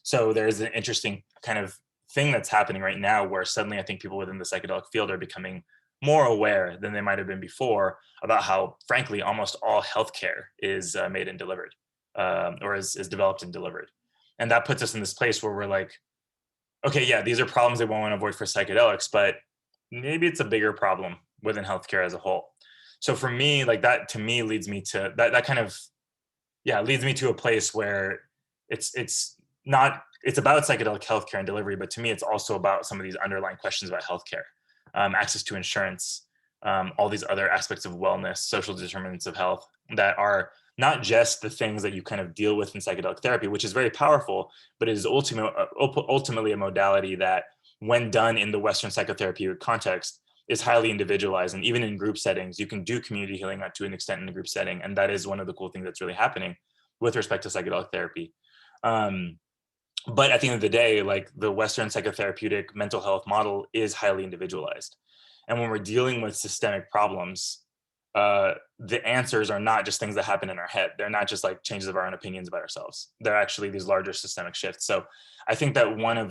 So there's an interesting kind of thing that's happening right now where suddenly I think people within the psychedelic field are becoming more aware than they might have been before about how, frankly, almost all healthcare is made and delivered, or is developed and delivered. And that puts us in this place where we're like, okay, yeah, these are problems that we want to avoid for psychedelics, but maybe it's a bigger problem within healthcare as a whole. So for me, like that to me leads me to that kind of, yeah, leads me to a place where it's not, it's about psychedelic healthcare and delivery, but to me, it's also about some of these underlying questions about healthcare, access to insurance, all these other aspects of wellness, social determinants of health that are not just the things that you kind of deal with in psychedelic therapy, which is very powerful, but it is ultimately a modality that when done in the Western psychotherapeutic context is highly individualized. And even in group settings, you can do community healing to an extent in a group setting. And that is one of the cool things that's really happening with respect to psychedelic therapy. But at the end of the day, like the Western psychotherapeutic mental health model is highly individualized. And when we're dealing with systemic problems, the answers are not just things that happen in our head. They're not just like changes of our own opinions about ourselves. They're actually these larger systemic shifts. So I think that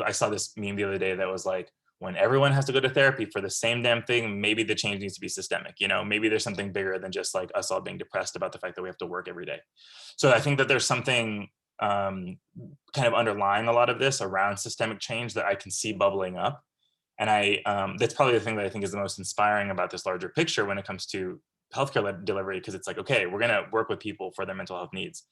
I saw this meme the other day that was like, when everyone has to go to therapy for the same damn thing, maybe the change needs to be systemic. You know, maybe there's something bigger than just like us all being depressed about the fact that we have to work every day. So I think that there's something kind of underlying a lot of this around systemic change that I can see bubbling up. And that's probably the thing that I think is the most inspiring about this larger picture when it comes to healthcare delivery, because it's like, okay, we're going to work with people for their mental health needs.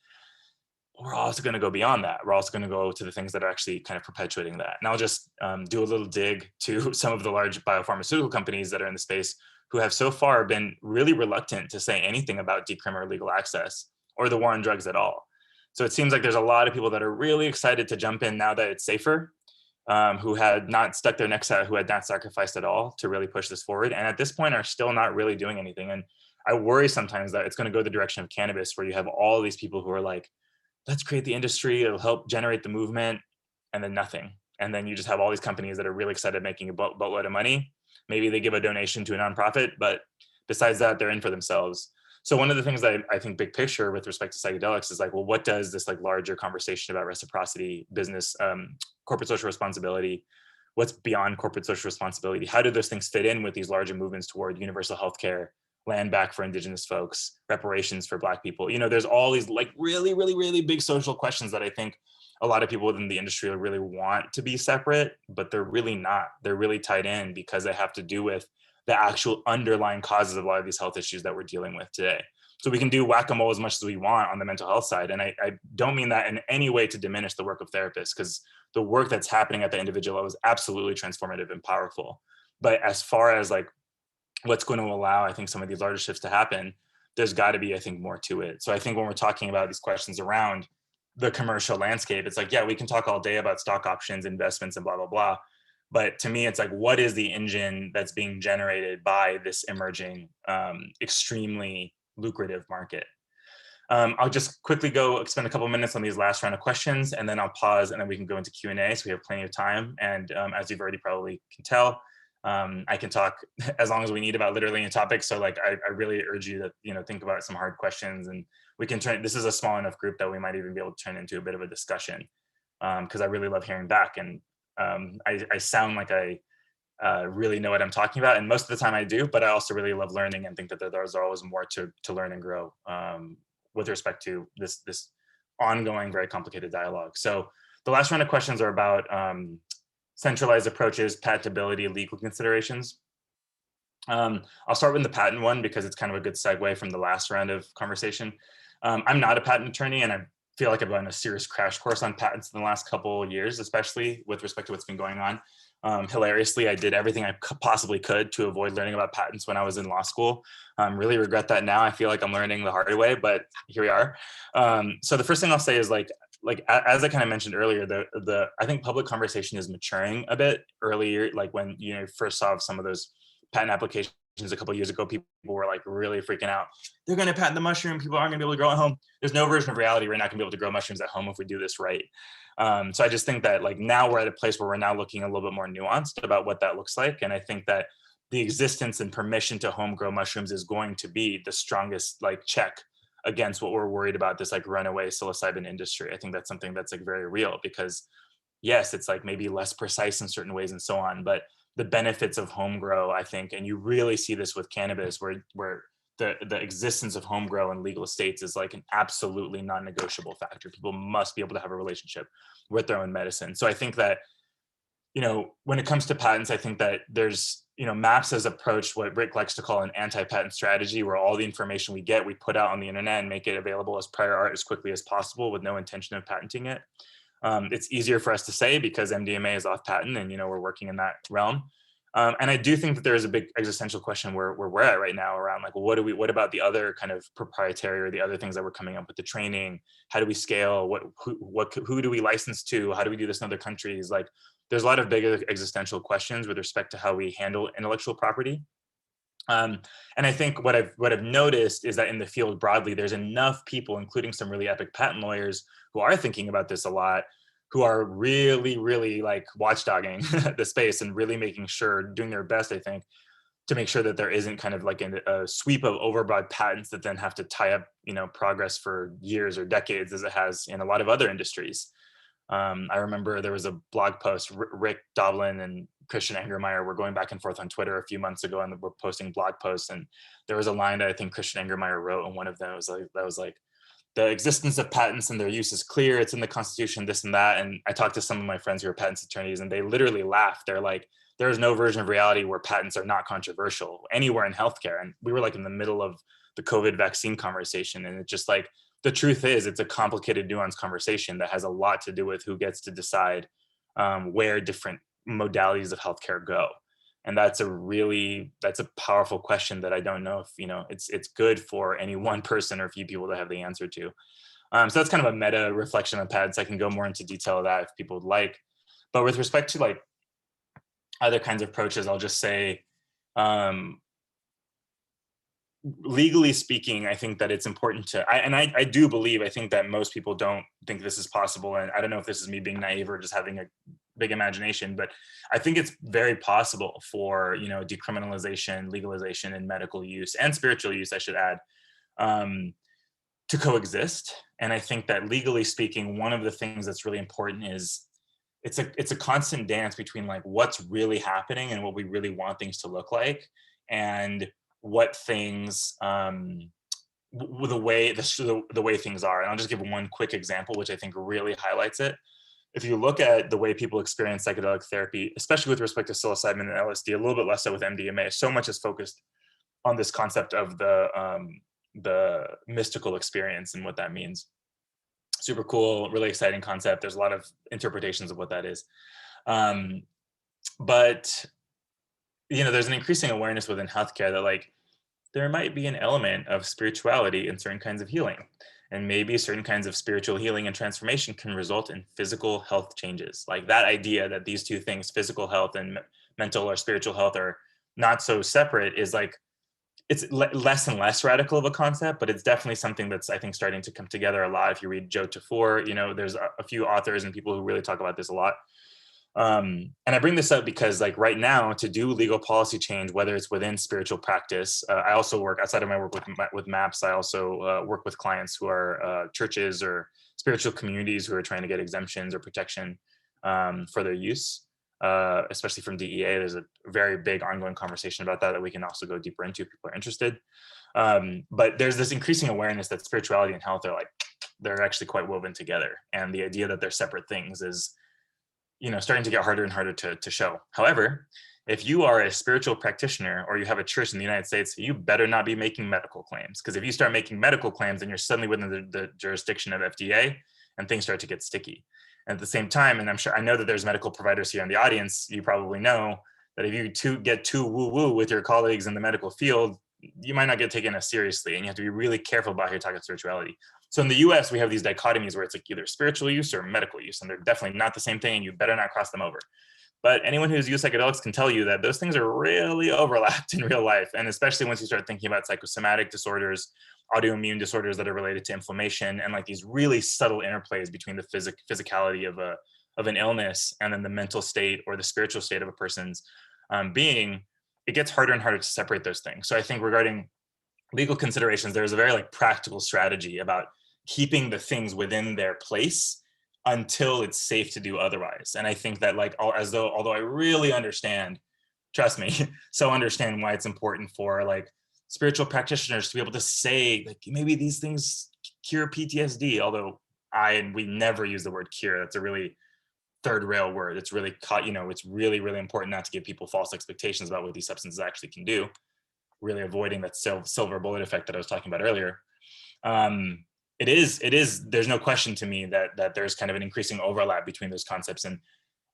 We're also going to go beyond that. We're also going to go to the things that are actually kind of perpetuating that. And I'll just do a little dig to some of the large biopharmaceutical companies that are in the space who have so far been really reluctant to say anything about decrim or legal access or the war on drugs at all. So it seems like there's a lot of people that are really excited to jump in now that it's safer, who had not stuck their necks out, who had not sacrificed at all to really push this forward. And at this point are still not really doing anything. And I worry sometimes that it's going to go the direction of cannabis, where you have all these people who are like, let's create the industry, it'll help generate the movement, and then nothing. And then you just have all these companies that are really excited making a boatload of money. Maybe they give a donation to a nonprofit, but besides that, they're in for themselves. So one of the things that I think big picture with respect to psychedelics is like, well, what does this like larger conversation about reciprocity, business, corporate social responsibility, what's beyond corporate social responsibility? How do those things fit in with these larger movements toward universal healthcare, land back for Indigenous folks, reparations for Black people? You know, there's all these like really big social questions that I think a lot of people within the industry really want to be separate, but they're really not. They're really tied in because they have to do with the actual underlying causes of a lot of these health issues that we're dealing with today. So we can do whack-a-mole as much as we want on the mental health side. And I don't mean that in any way to diminish the work of therapists, because the work that's happening at the individual level is absolutely transformative and powerful. But as far as like what's going to allow, I think, some of these larger shifts to happen, there's got to be, I think, more to it. So I think when we're talking about these questions around the commercial landscape, it's like, yeah, we can talk all day about stock options, investments, and blah, blah, blah. But to me, it's like, what is the engine that's being generated by this emerging, extremely lucrative market? I'll just quickly go spend a couple of minutes on these last round of questions, and then I'll pause, and then we can go into Q&A, so we have plenty of time. And as you've already probably can tell, I can talk as long as we need about literally any topic. So like, I really urge you to, you know, think about some hard questions, and we can turn, this is a small enough group that we might even be able to turn into a bit of a discussion, because I really love hearing back. And I sound like I really know what I'm talking about, and most of the time I do, but I also really love learning and think that there's always more to learn and grow with respect to this ongoing, very complicated dialogue. So the last round of questions are about centralized approaches, patentability, legal considerations. I'll start with the patent one because it's kind of a good segue from the last round of conversation. I'm not a patent attorney, and I feel like I've gone a serious crash course on patents in the last couple of years, especially with respect to what's been going on. Hilariously, I did everything I possibly could to avoid learning about patents when I was in law school. Really regret that now. I feel like I'm learning the hard way, but here we are. So the first thing I'll say is like, like as I kind of mentioned earlier, I think public conversation is maturing a bit earlier. Like when you first saw some of those patent applications a couple of years ago, people were like really freaking out. They're going to patent the mushroom. People aren't going to be able to grow at home. There's no version of reality. We're not going to be able to grow mushrooms at home if we do this right. So I just think that like now we're at a place where we're now looking a little bit more nuanced about what that looks like. And I think that the existence and permission to home grow mushrooms is going to be the strongest like check against what we're worried about, this like runaway psilocybin industry. I think that's something that's like very real, because yes, it's like maybe less precise in certain ways and so on, but the benefits of home grow, I think, and you really see this with cannabis, where the existence of home grow in legal states is like an absolutely non-negotiable factor. People must be able to have a relationship with their own medicine. So I think that, when it comes to patents, I think that there's, MAPS has approached what Rick likes to call an anti-patent strategy, where all the information we get, we put out on the internet and make it available as prior art as quickly as possible with no intention of patenting it. It's easier for us to say because MDMA is off patent and, we're working in that realm. And I do think that there is a big existential question where we're at right now around like, well, what about the other kind of proprietary or the other things that we're coming up with, the training? How do we scale? Who do we license to? How do we do this in other countries? Like, there's a lot of big existential questions with respect to how we handle intellectual property. And I think what I've noticed is that in the field broadly, there's enough people, including some really epic patent lawyers, who are thinking about this a lot, who are really, really like watchdogging the space and really making sure, doing their best, I think, to make sure that there isn't kind of like a sweep of overbroad patents that then have to tie up, progress for years or decades, as it has in a lot of other industries. I remember there was a blog post, Rick Doblin and Christian Engermeyer were going back and forth on Twitter a few months ago, and we're posting blog posts. And there was a line that I think Christian Engermeyer wrote, and one of them was like, the existence of patents and their use is clear. It's in the Constitution, this and that. And I talked to some of my friends who are patents attorneys, and they literally laughed. They're like, there is no version of reality where patents are not controversial anywhere in healthcare. And we were like in the middle of the COVID vaccine conversation, and it's just like, the truth is, it's a complicated, nuanced conversation that has a lot to do with who gets to decide where different modalities of healthcare go. And that's a powerful question that I don't know if, it's good for any one person or a few people to have the answer to. So that's kind of a meta reflection on patents. I can go more into detail of that if people would like. But with respect to like other kinds of approaches, I'll just say, legally speaking, I think that it's important to, I do believe, I think that most people don't think this is possible. And I don't know if this is me being naive or just having a big imagination, but I think it's very possible for, decriminalization, legalization, and medical use and spiritual use, I should add, to coexist. And I think that legally speaking, one of the things that's really important is it's a constant dance between like what's really happening and what we really want things to look like, and what things, the way things are. And I'll just give one quick example, which I think really highlights it. If you look at the way people experience psychedelic therapy, especially with respect to psilocybin and LSD, a little bit less so with MDMA, so much is focused on this concept of the mystical experience and what that means. Super cool, really exciting concept. There's a lot of interpretations of what that is. But there's an increasing awareness within healthcare that like there might be an element of spirituality in certain kinds of healing, and maybe certain kinds of spiritual healing and transformation can result in physical health changes. Like that idea that these two things, physical health and mental or spiritual health, are not so separate is like, it's less and less radical of a concept, but it's definitely something that's, I think, starting to come together a lot. If you read Joe Tafur, there's a few authors and people who really talk about this a lot. And I bring this up because like right now, to do legal policy change, whether it's within spiritual practice, I also work outside of my work with MAPS. I also work with clients who are churches or spiritual communities who are trying to get exemptions or protection for their use, especially from DEA. There's a very big ongoing conversation about that we can also go deeper into if people are interested. But there's this increasing awareness that spirituality and health are like, they're actually quite woven together. And the idea that they're separate things is starting to get harder and harder to show. However, if you are a spiritual practitioner or you have a church in the United States, you better not be making medical claims, because if you start making medical claims, then you're suddenly within the jurisdiction of FDA, and things start to get sticky. And at the same time, and I know that there's medical providers here in the audience, you probably know that if you get too woo-woo with your colleagues in the medical field, you might not get taken as seriously, and you have to be really careful about how you're talking spirituality. So in the US, we have these dichotomies where it's like either spiritual use or medical use, and they're definitely not the same thing, and you better not cross them over. But anyone who's used psychedelics can tell you that those things are really overlapped in real life. And especially once you start thinking about psychosomatic disorders, autoimmune disorders that are related to inflammation, and like these really subtle interplays between the physicality of an illness and then the mental state or the spiritual state of a person's being, it gets harder and harder to separate those things. So I think regarding legal considerations, there's a very like practical strategy about keeping the things within their place until it's safe to do otherwise. And I think that like, although I really understand, trust me, so understand why it's important for like spiritual practitioners to be able to say like, maybe these things cure PTSD, although we never use the word cure. That's a really third rail word. It's really it's really, really important not to give people false expectations about what these substances actually can do, really avoiding that silver bullet effect that I was talking about earlier. It is, there's no question to me that there's kind of an increasing overlap between those concepts. And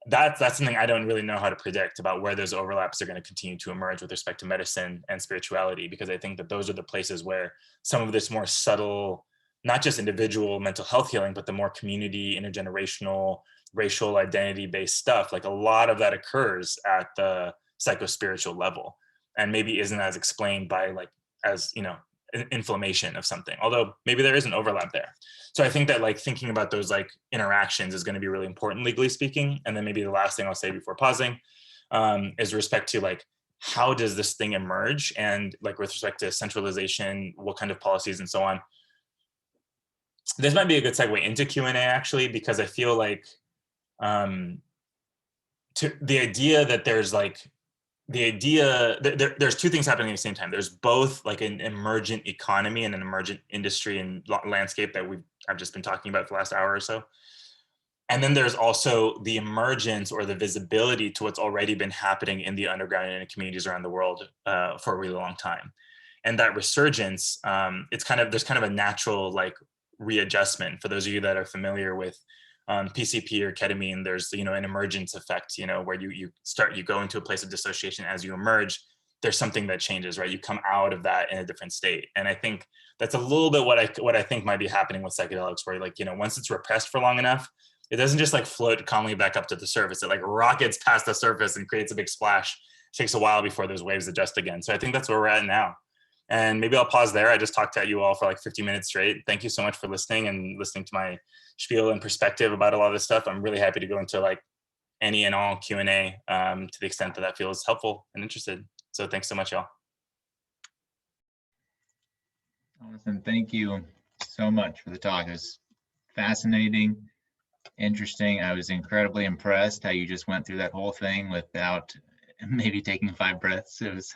that's something I don't really know how to predict about where those overlaps are going to continue to emerge with respect to medicine and spirituality, because I think that those are the places where some of this more subtle, not just individual mental health healing, but the more community, intergenerational, racial identity-based stuff, like a lot of that occurs at the psychospiritual level and maybe isn't as explained by like, as, inflammation of something, although maybe there is an overlap there. So I think that like thinking about those like interactions is going to be really important, legally speaking. And then maybe the last thing I'll say before pausing is respect to like, how does this thing emerge? And like with respect to centralization, what kind of policies and so on. This might be a good segue into Q&A actually, because I feel like the idea that there's like, there's two things happening at the same time. There's both like an emergent economy and an emergent industry and landscape that I've just been talking about for the last hour or so. And then there's also the emergence or the visibility to what's already been happening in the underground and in communities around the world for a really long time. And that resurgence, there's kind of a natural like readjustment. For those of you that are familiar with PCP or ketamine, there's an emergence effect, where you go into a place of dissociation. As you emerge, there's something that changes, right? You come out of that in a different state. And I think that's a little bit what I think might be happening with psychedelics, where like, once it's repressed for long enough, it doesn't just like float calmly back up to the surface. It like rockets past the surface and creates a big splash. It takes a while before those waves adjust again. So I think that's where we're at now. And maybe I'll pause there. I just talked to you all for like 50 minutes straight. Thank you so much for listening and listening to my spiel and perspective about a lot of this stuff. I'm really happy to go into like any and all Q&A to the extent that feels helpful and interested. So thanks so much, y'all. Awesome. Thank you so much for the talk. It was fascinating, interesting. I was incredibly impressed how you just went through that whole thing without maybe taking 5 breaths. It was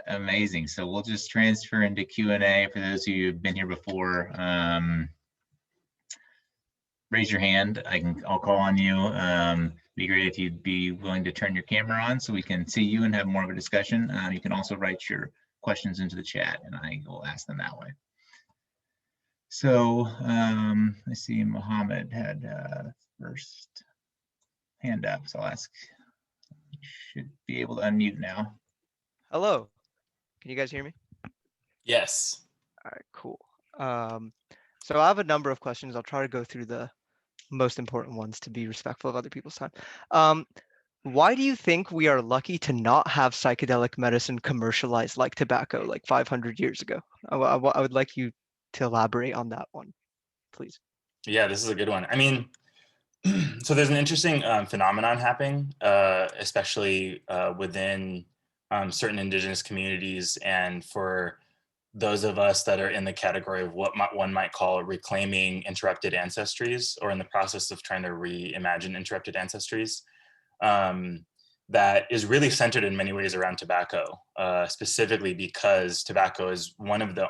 amazing. So we'll just transfer into Q&A. For those of you who've been here before, raise your hand. I'll call on you. Be great if you'd be willing to turn your camera on so we can see you and have more of a discussion. You can also write your questions into the chat and I will ask them that way. So I see Mohammed had first hand up, so I'll ask. You should be able to unmute now. Hello, can you guys hear me? Yes. All right, cool. So I have a number of questions. I'll try to go through the most important ones to be respectful of other people's time. Why do you think we are lucky to not have psychedelic medicine commercialized like tobacco like 500 years ago? I would like you to elaborate on that one, please. Yeah, this is a good one. I mean, so there's an interesting phenomenon happening, especially within certain indigenous communities, and for those of us that are in the category of what one might call reclaiming interrupted ancestries, or in the process of trying to reimagine interrupted ancestries, that is really centered in many ways around tobacco, specifically because tobacco is one of the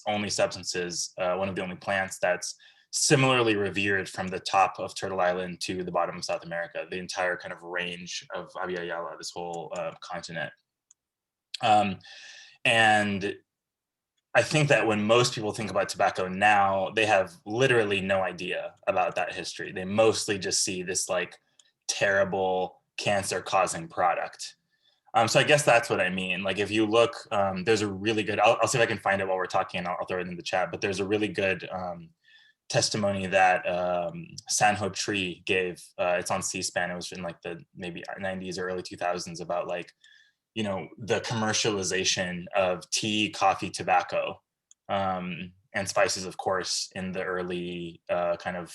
only substances, one of the only plants that's similarly revered from the top of Turtle Island to the bottom of South America, the entire kind of range of Abya-Yala, this whole continent. And I think that when most people think about tobacco now, they have literally no idea about that history. They mostly just see this like terrible cancer-causing product. So I guess that's what I mean. Like if you look, there's a really good, I'll see if I can find it while we're talking and I'll throw it in the chat, but there's a really good testimony that Sanho Tree gave. It's on C-SPAN. It was in like the maybe 90s or early 2000s about like, you know, the commercialization of tea, coffee, tobacco, and spices, of course, in the early kind of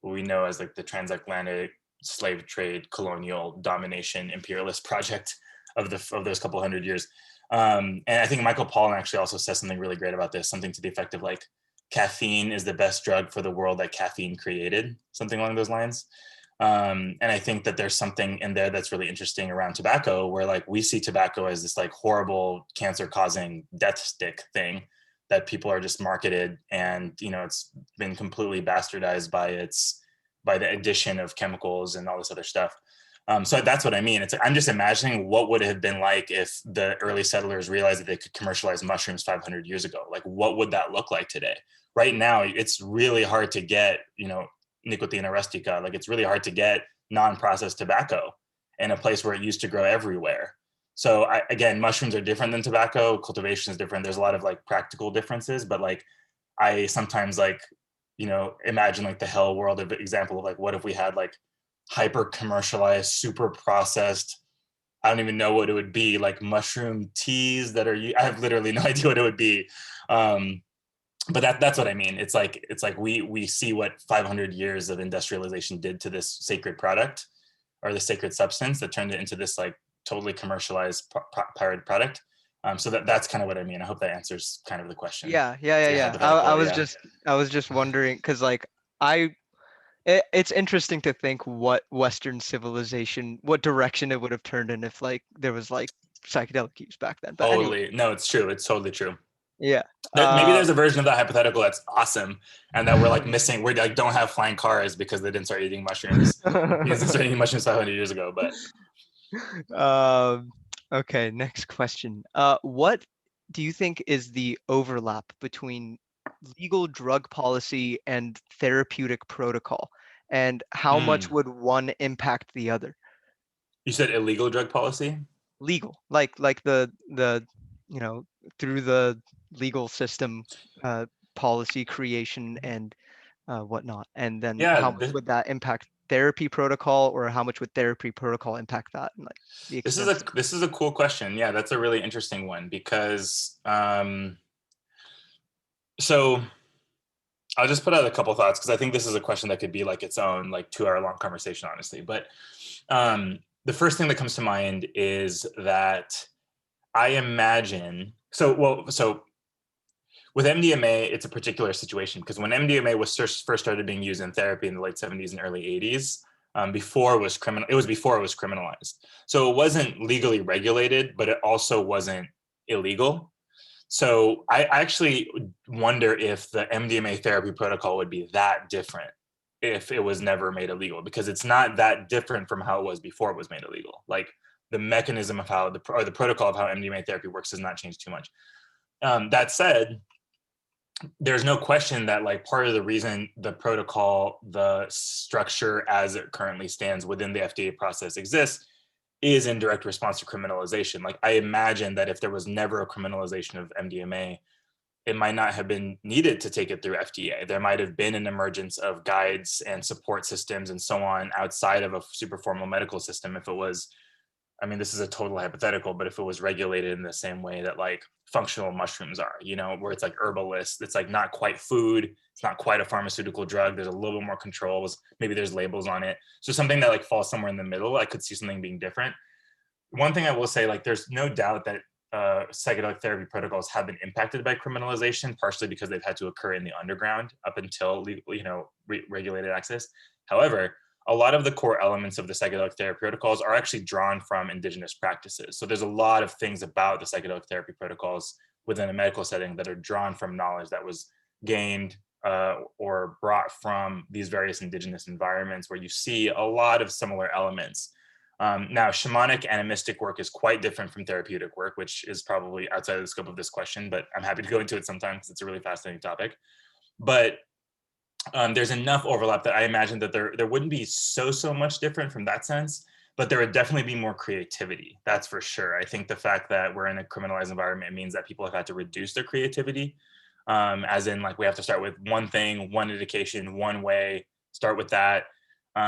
what we know as like the transatlantic slave trade, colonial domination, imperialist project of those couple hundred years. And I think Michael Pollan actually also says something really great about this, something to the effect of like, caffeine is the best drug for the world that caffeine created, something along those lines. And I think that there's something in there that's really interesting around tobacco, where like we see tobacco as this like horrible cancer-causing death stick thing that people are just marketed, and you know it's been completely bastardized by the addition of chemicals and all this other stuff. So that's what I mean. It's I'm just imagining what would it have been like if the early settlers realized that they could commercialize mushrooms 500 years ago. Like, what would that look like today? Right now, it's really hard to get, you know, Nicotina rustica. Like, it's really hard to get non-processed tobacco in a place where it used to grow everywhere. So again, mushrooms are different than tobacco. Cultivation is different. There's a lot of like practical differences, but like I sometimes like, you know, imagine like the hell world of example of like, what if we had like hyper commercialized, super processed, I don't even know what it would be, like mushroom teas that are, I have literally no idea what it would be. But that's what I mean. It's like we see what 500 years of industrialization did to this sacred product or the sacred substance that turned it into this like totally commercialized pirate product. So that's kind of what I mean. I hope that answers kind of the question. Yeah. I was just wondering, because like it's interesting to think what Western civilization, what direction it would have turned in if like there was like psychedelic use back then. But totally. anyway, No, it's true. It's totally true. yeah. Maybe there's a version of that hypothetical that's awesome, and that we're like missing. We like don't have flying cars because they didn't start eating mushrooms. They didn't start eating mushrooms 500 years ago. But okay, next question. What do you think is the overlap between legal drug policy and therapeutic protocol, and how much would one impact the other? You said illegal drug policy? Legal, like the you know, through the legal system, policy creation and whatnot, and then how much would that impact therapy protocol, or how much would therapy protocol impact that? And like the extent. This is a cool question. Yeah, that's a really interesting one, because so I'll just put out a couple thoughts, because I think this is a question that could be like its own like 2-hour-long conversation, honestly. But the first thing that comes to mind is that I imagine, so with MDMA, it's a particular situation, because when MDMA was first started being used in therapy in the late 70s and early 80s, before it was criminalized. So it wasn't legally regulated, but it also wasn't illegal. So I actually wonder if the MDMA therapy protocol would be that different if it was never made illegal, because it's not that different from how it was before it was made illegal. Like the mechanism of how the protocol of how MDMA therapy works does not change too much. That said, there's no question that like part of the reason the protocol, the structure as it currently stands within the FDA process exists, is in direct response to criminalization. Like I imagine that if there was never a criminalization of MDMA, it might not have been needed to take it through FDA. There might have been an emergence of guides and support systems and so on outside of a super formal medical system. If it was, I mean, this is a total hypothetical, but if it was regulated in the same way that like functional mushrooms are, you know, where it's like herbalist, it's like not quite food, it's not quite a pharmaceutical drug, there's a little bit more controls, maybe there's labels on it. So something that like falls somewhere in the middle, I could see something being different. One thing I will say, like there's no doubt that psychedelic therapy protocols have been impacted by criminalization, partially because they've had to occur in the underground up until, you know, regulated access. However, a lot of the core elements of the psychedelic therapy protocols are actually drawn from indigenous practices. So there's a lot of things about the psychedelic therapy protocols within a medical setting that are drawn from knowledge that was gained or brought from these various indigenous environments, where you see a lot of similar elements. Now, shamanic animistic work is quite different from therapeutic work, which is probably outside of the scope of this question, but I'm happy to go into it sometime because it's a really fascinating topic. But there's enough overlap that I imagine that there wouldn't be so much different from that sense. but there would definitely be more creativity. That's for sure. I think the fact that we're in a criminalized environment means that people have had to reduce their creativity, as in like we have to start with one thing, one indication, one way, start with that,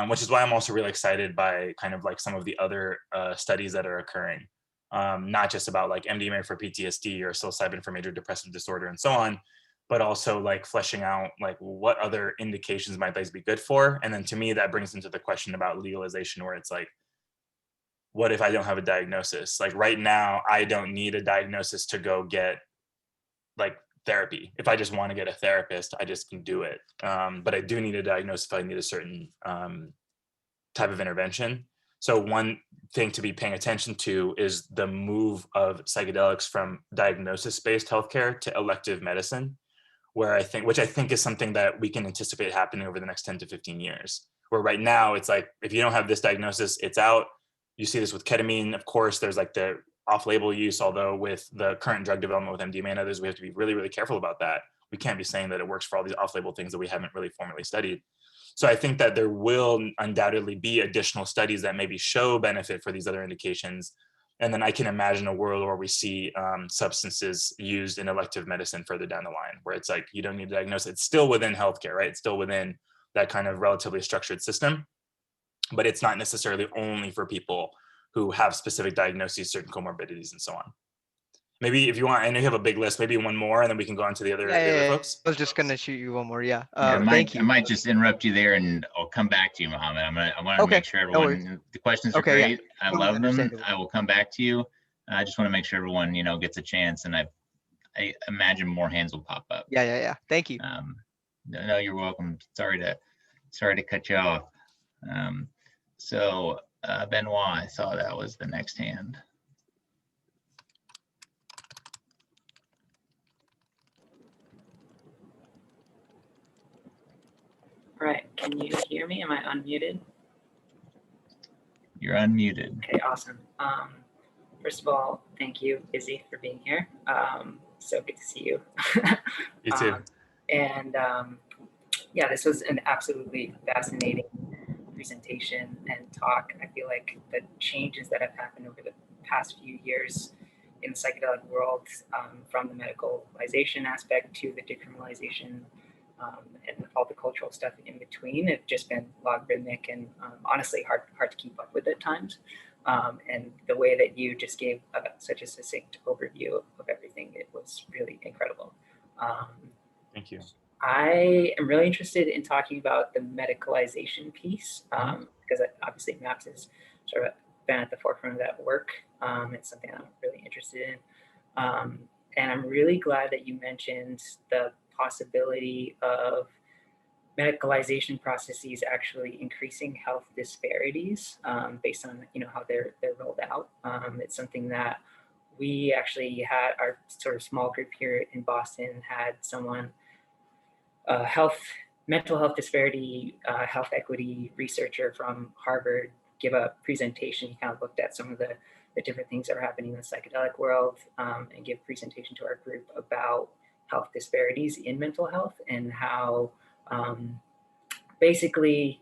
which is why I'm also really excited by kind of like some of the other studies that are occurring, not just about like MDMA for PTSD or psilocybin for major depressive disorder and so on, but also like fleshing out like what other indications might these be good for. And then to me, that brings into the question about legalization, where it's like, what if I don't have a diagnosis? Like right now, I don't need a diagnosis to go get like therapy. If I just want to get a therapist, I just can do it. But I do need a diagnosis if I need a certain type of intervention. So one thing to be paying attention to is the move of psychedelics from diagnosis-based healthcare to elective medicine, which I think is something that we can anticipate happening over the next 10 to 15 years. Where right now it's like, if you don't have this diagnosis, it's out. You see this with ketamine. Of course, there's like the off-label use, although with the current drug development with MDMA and others, we have to be really, really careful about that. We can't be saying that it works for all these off-label things that we haven't really formally studied. So I think that there will undoubtedly be additional studies that maybe show benefit for these other indications. And then I can imagine a world where we see substances used in elective medicine further down the line, where it's like, you don't need to diagnose it. It's still within healthcare, right? It's still within that kind of relatively structured system, but it's not necessarily only for people who have specific diagnoses, certain comorbidities, and so on. Maybe if you want, I know you have a big list, maybe one more, and then we can go on to the other, folks. I was just gonna shoot you one more. Yeah. Thank you. I might just interrupt you there, and I'll come back to you, Mohammed. I want to make sure everyone. The questions are great. I love them. I will come back to you. I just want to make sure everyone, gets a chance, and I imagine more hands will pop up. Yeah. Thank you. No, you're welcome. Sorry to cut you off. So Benoit, I saw that was the next hand. All right, can you hear me? Am I unmuted? You're unmuted. Okay, awesome. First of all, thank you, Izzy, for being here. So good to see you. You too. Yeah, this was an absolutely fascinating presentation and talk. I feel like the changes that have happened over the past few years in the psychedelic world, from the medicalization aspect to the decriminalization, and all the cultural stuff in between, have just been logarithmic and honestly hard to keep up with at times. And the way that you just gave such a succinct overview of everything, it was really incredible. Thank you. I am really interested in talking about the medicalization piece, because obviously MAPS has sort of been at the forefront of that work. It's something I'm really interested in. And I'm really glad that you mentioned the possibility of medicalization processes actually increasing health disparities, based on how they're rolled out. It's something that we actually had, our sort of small group here in Boston had someone, mental health disparity, health equity researcher from Harvard, give a presentation. He kind of looked at some of the different things that are happening in the psychedelic world, and give a presentation to our group about health disparities in mental health and how basically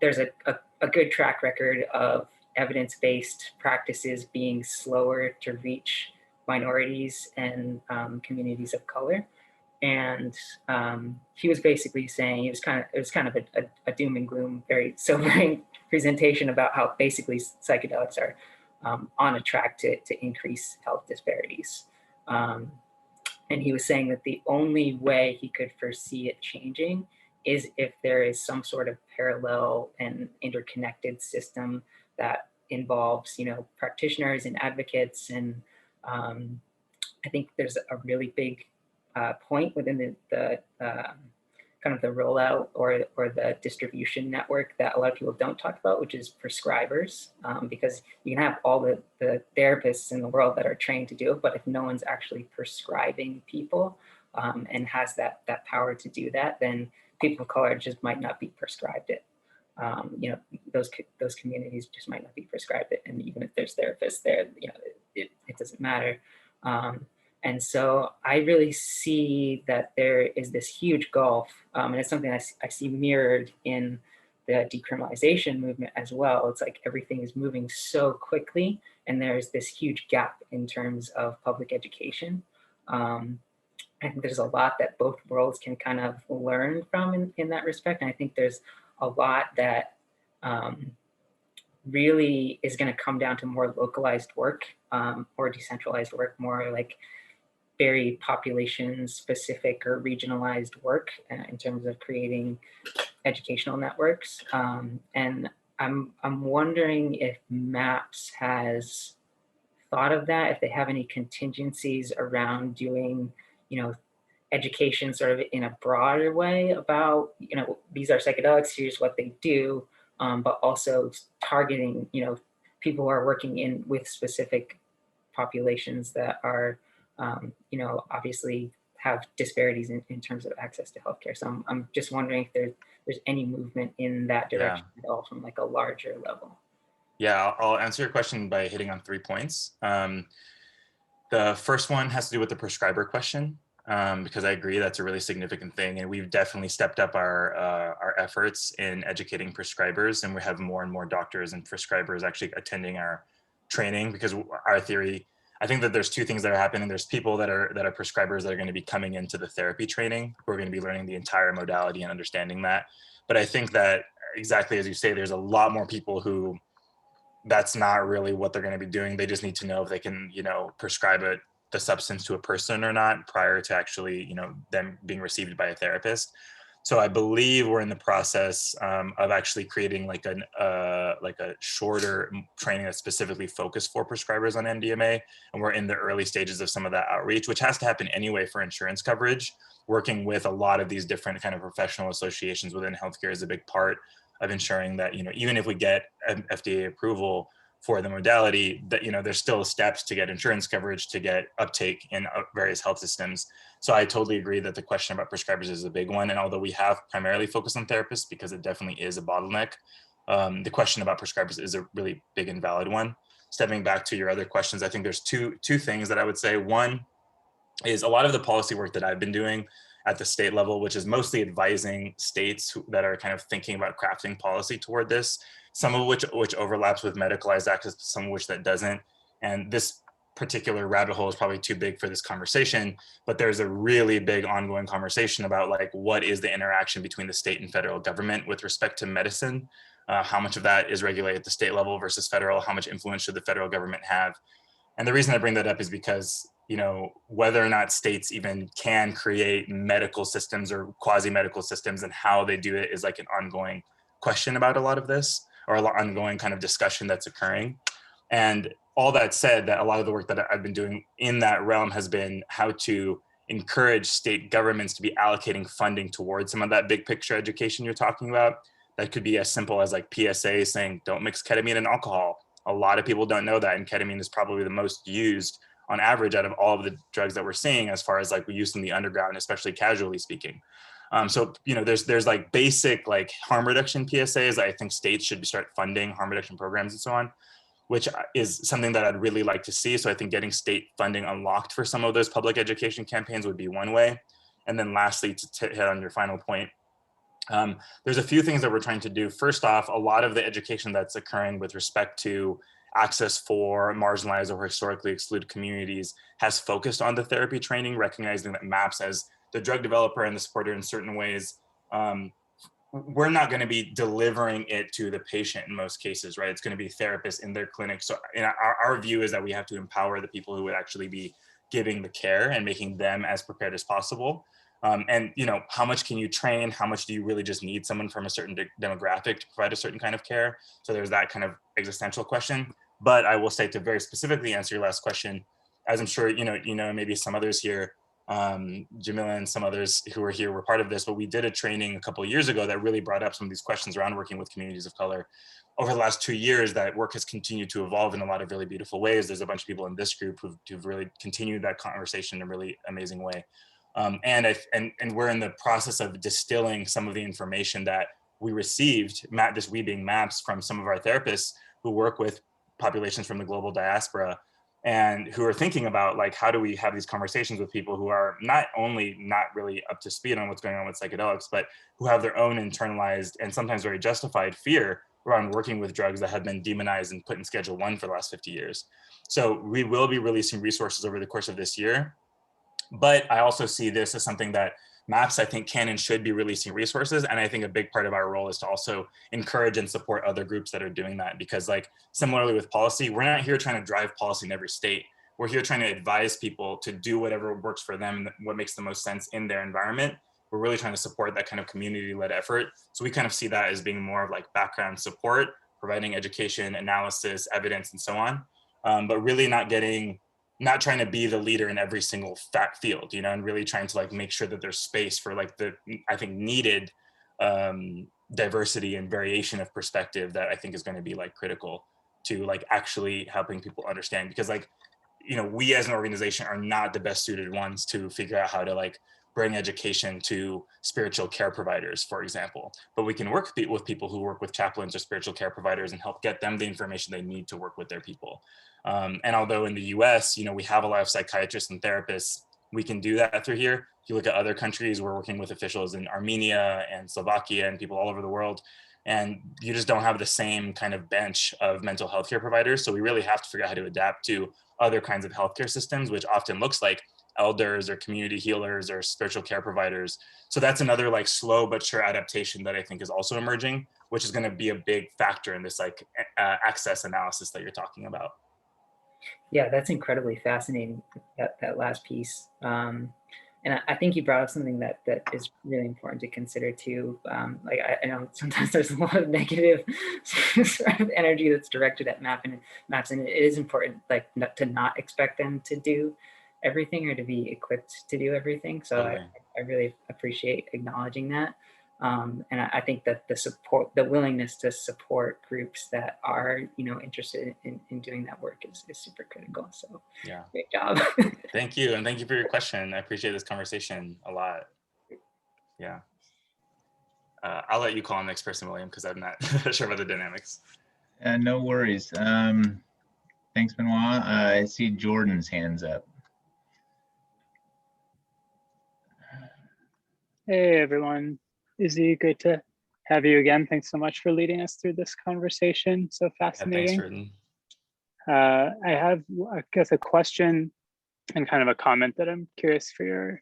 there's a good track record of evidence-based practices being slower to reach minorities and communities of color. And he was basically saying, it was kind of a doom and gloom, very sobering presentation about how basically psychedelics are on a track to increase health disparities. And he was saying that the only way he could foresee it changing is if there is some sort of parallel and interconnected system that involves, practitioners and advocates. And I think there's a really big point within the kind of the rollout or the distribution network that a lot of people don't talk about, which is prescribers, because you can have all the therapists in the world that are trained to do it, but if no one's actually prescribing people and has that power to do that, then people of color just might not be prescribed it. Those communities just might not be prescribed it, and even if there's therapists there, it doesn't matter. And so I really see that there is this huge gulf, and it's something I see mirrored in the decriminalization movement as well. It's like everything is moving so quickly, and there's this huge gap in terms of public education. I think there's a lot that both worlds can kind of learn from in that respect. And I think there's a lot that really is going to come down to more localized work or decentralized work, more like very population specific or regionalized work in terms of creating educational networks. And I'm wondering if MAPS has thought of that, if they have any contingencies around doing, education sort of in a broader way about, these are psychedelics, here's what they do, but also targeting, people who are working with specific populations that are, obviously have disparities in terms of access to healthcare. So I'm just wondering if there's any movement in that direction at all from like a larger level. Yeah, I'll answer your question by hitting on 3 points. The first one has to do with the prescriber question, because I agree that's a really significant thing, and we've definitely stepped up our efforts in educating prescribers, and we have more and more doctors and prescribers actually attending our training, because our theory, I think that there's 2 things that are happening. There's people that are prescribers that are going to be coming into the therapy training, who are going to be learning the entire modality and understanding that. But I think that, exactly as you say, there's a lot more people who that's not really what they're going to be doing. They just need to know if they can, prescribe the substance to a person or not prior to actually, them being received by a therapist. So I believe we're in the process of actually creating like a shorter training that's specifically focused for prescribers on MDMA. And we're in the early stages of some of that outreach, which has to happen anyway for insurance coverage. Working with a lot of these different kind of professional associations within healthcare is a big part of ensuring that, even if we get an FDA approval for the modality, that, there's still steps to get insurance coverage, to get uptake in various health systems. So I totally agree that the question about prescribers is a big one. And although we have primarily focused on therapists, because it definitely is a bottleneck, the question about prescribers is a really big and valid one. Stepping back to your other questions, I think there's two things that I would say. One is a lot of the policy work that I've been doing at the state level, which is mostly advising states that are kind of thinking about crafting policy toward this, some of which overlaps with medicalized access, some of which that doesn't. And this particular rabbit hole is probably too big for this conversation, but there's a really big ongoing conversation about like, what is the interaction between the state and federal government with respect to medicine? How much of that is regulated at the state level versus federal? How much influence should the federal government have? And the reason I bring that up is because, whether or not states even can create medical systems or quasi-medical systems and how they do it is like an ongoing question about a lot of this, or an ongoing kind of discussion that's occurring. And all that said, that a lot of the work that I've been doing in that realm has been how to encourage state governments to be allocating funding towards some of that big picture education you're talking about. That could be as simple as like PSA saying, don't mix ketamine and alcohol. A lot of people don't know that, and ketamine is probably the most used on average out of all of the drugs that we're seeing, as far as like we use in the underground, especially casually speaking. So, there's like basic like harm reduction PSAs. I think states should start funding harm reduction programs and so on, which is something that I'd really like to see. So I think getting state funding unlocked for some of those public education campaigns would be one way. And then lastly, to hit on your final point, there's a few things that we're trying to do. First off, a lot of the education that's occurring with respect to access for marginalized or historically excluded communities has focused on the therapy training, recognizing that MAPS as the drug developer and the supporter in certain ways, we're not going to be delivering it to the patient in most cases, right? It's going to be therapists in their clinic. So our view is that we have to empower the people who would actually be giving the care and making them as prepared as possible. And how much can you train? How much do you really just need someone from a certain demographic to provide a certain kind of care? So there's that kind of existential question. But I will say, to very specifically answer your last question, as I'm sure maybe some others here, Jamila and some others who are here were part of this, but we did a training a couple of years ago that really brought up some of these questions around working with communities of color. Over the last 2 years, that work has continued to evolve in a lot of really beautiful ways. There's a bunch of people in this group who've really continued that conversation in a really amazing way. And we're in the process of distilling some of the information that we received, we being MAPS, from some of our therapists who work with populations from the global diaspora, and who are thinking about like, how do we have these conversations with people who are not only not really up to speed on what's going on with psychedelics, but who have their own internalized and sometimes very justified fear around working with drugs that have been demonized and put in Schedule 1 for the last 50 years. So we will be releasing resources over the course of this year. But I also see this as something that MAPS, I think, can and should be releasing resources. And I think a big part of our role is to also encourage and support other groups that are doing that. Because like similarly with policy, we're not here trying to drive policy in every state. We're here trying to advise people to do whatever works for them, what makes the most sense in their environment. We're really trying to support that kind of community-led effort. So we kind of see that as being more of like background support, providing education, analysis, evidence, and so on. But really not trying to be the leader in every single field, and really trying to like make sure that there's space for like the, I think, needed diversity and variation of perspective that I think is going to be like critical to like actually helping people understand. Because like, we as an organization are not the best suited ones to figure out how to like bring education to spiritual care providers, for example. But we can work with people who work with chaplains or spiritual care providers and help get them the information they need to work with their people. And although in the US, we have a lot of psychiatrists and therapists, we can do that through here. If you look at other countries, we're working with officials in Armenia and Slovakia and people all over the world. And you just don't have the same kind of bench of mental health care providers. So we really have to figure out how to adapt to other kinds of healthcare systems, which often looks like elders or community healers or spiritual care providers. So that's another like slow but sure adaptation that I think is also emerging, which is going to be a big factor in this like access analysis that you're talking about. Yeah, that's incredibly fascinating, that last piece. And I think you brought up something that is really important to consider too. Like I know sometimes there's a lot of negative sort of energy that's directed at MAPS, and it is important like to not expect them to do everything or to be equipped to do everything. So okay. I really appreciate acknowledging that. And I think that the willingness to support groups that are, interested in doing that work is super critical. So yeah, great job. Thank you. And thank you for your question. I appreciate this conversation a lot. Yeah. I'll let you call on the next person, William, because I'm not sure about the dynamics. No worries. Thanks, Benoit. I see Jordan's hands up. Hey, everyone. Izzy, great to have you again. Thanks so much for leading us through this conversation. So fascinating. Yeah, thanks, Jordan. I have, I guess, a question and kind of a comment that I'm curious for your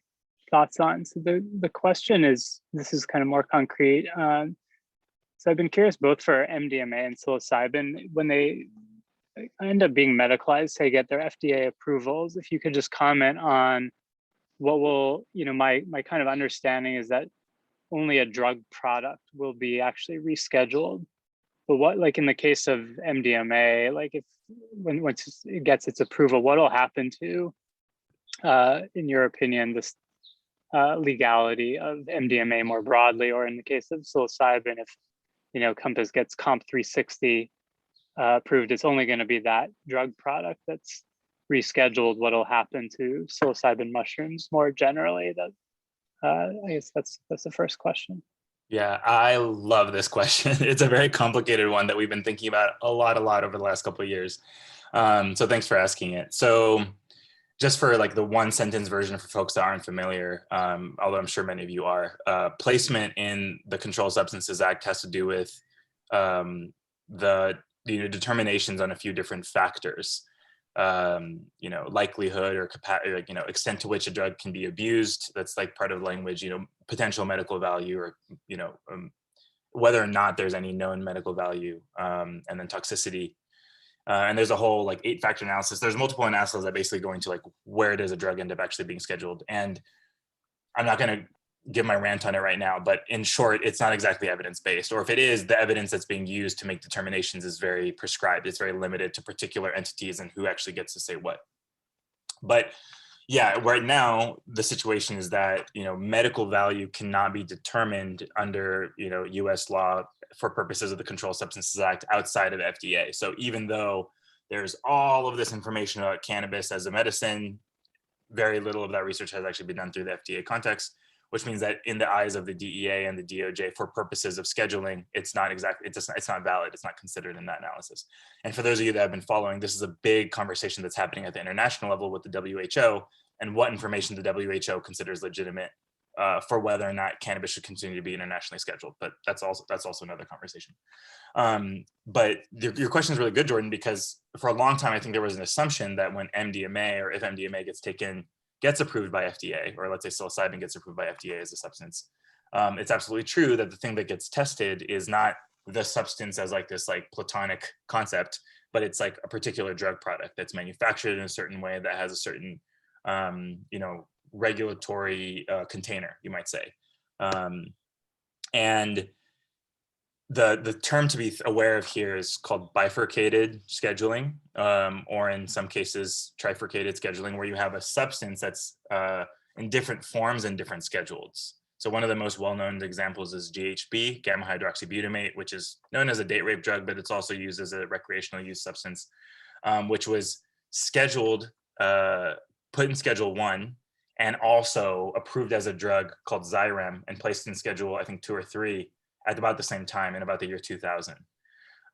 thoughts on. So the question is, this is kind of more concrete. So I've been curious both for MDMA and psilocybin, when they end up being medicalized, they get their FDA approvals. If you could just comment on what will, my kind of understanding is that only a drug product will be actually rescheduled. But what, like in the case of MDMA, like once it gets its approval, what will happen to, in your opinion, this legality of MDMA more broadly, or in the case of psilocybin, if Compass gets Comp 360 approved, it's only going to be that drug product that's rescheduled. What will happen to psilocybin mushrooms more generally? That I guess that's the first question. Yeah, I love this question. It's a very complicated one that we've been thinking about a lot over the last couple of years. So thanks for asking it. So just for like the one sentence version for folks that aren't familiar, although I'm sure many of you are, placement in the Controlled Substances Act has to do with the determinations on a few different factors. Likelihood or extent to which a drug can be abused. That's like part of the language, potential medical value, or, whether or not there's any known medical value, and then toxicity. And there's a whole like 8-factor analysis. There's multiple analyses that basically go into like, where does a drug end up actually being scheduled? And I'm not going to give my rant on it right now, but in short, it's not exactly evidence-based, or if it is, the evidence that's being used to make determinations is very prescribed. It's very limited to particular entities and who actually gets to say what. But yeah, right now, the situation is that, medical value cannot be determined under, US law for purposes of the Controlled Substances Act outside of the FDA. So even though there's all of this information about cannabis as a medicine, very little of that research has actually been done through the FDA context. which means that in the eyes of the DEA and the DOJ, for purposes of scheduling, it's not valid. It's not considered in that analysis. And for those of you that have been following, this is a big conversation that's happening at the international level with the WHO and what information the WHO considers legitimate for whether or not cannabis should continue to be internationally scheduled. But that's also another conversation. But your question is really good, Jordan, because for a long time, I think there was an assumption that when MDMA, or if MDMA gets approved by FDA, or let's say psilocybin gets approved by FDA as a substance, it's absolutely true that the thing that gets tested is not the substance as like this like platonic concept, but it's like a particular drug product that's manufactured in a certain way that has a certain, regulatory container, you might say. And the term to be aware of here is called bifurcated scheduling, or in some cases trifurcated scheduling, where you have a substance that's in different forms and different schedules. So one of the most well-known examples is GHB, gamma hydroxybutyrate, which is known as a date rape drug, but it's also used as a recreational use substance, which was scheduled, put in Schedule 1, and also approved as a drug called Xyrem and placed in Schedule, I think 2 or 3, at about the same time in about the year 2000.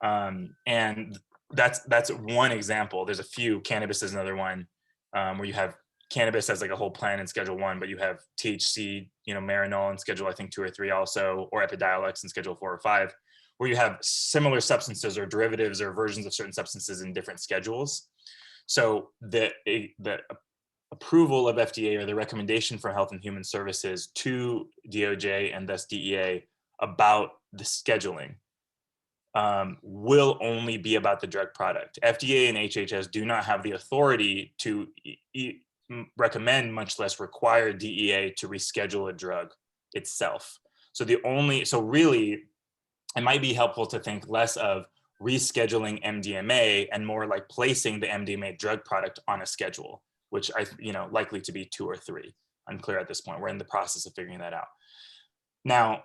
And that's one example. There's a few. Cannabis is another one, where you have cannabis as like a whole plant in Schedule 1, but you have THC, Marinol in Schedule, I think 2 or 3 also, or Epidiolex in Schedule 4 or 5, where you have similar substances or derivatives or versions of certain substances in different schedules. So the approval of FDA, or the recommendation for Health and Human Services to DOJ and thus DEA about the scheduling will only be about the drug product. FDA and HHS do not have the authority to recommend, much less require DEA to reschedule a drug itself. So really, it might be helpful to think less of rescheduling MDMA and more like placing the MDMA drug product on a schedule, which likely to be 2 or 3. Unclear at this point. We're in the process of figuring that out. Now,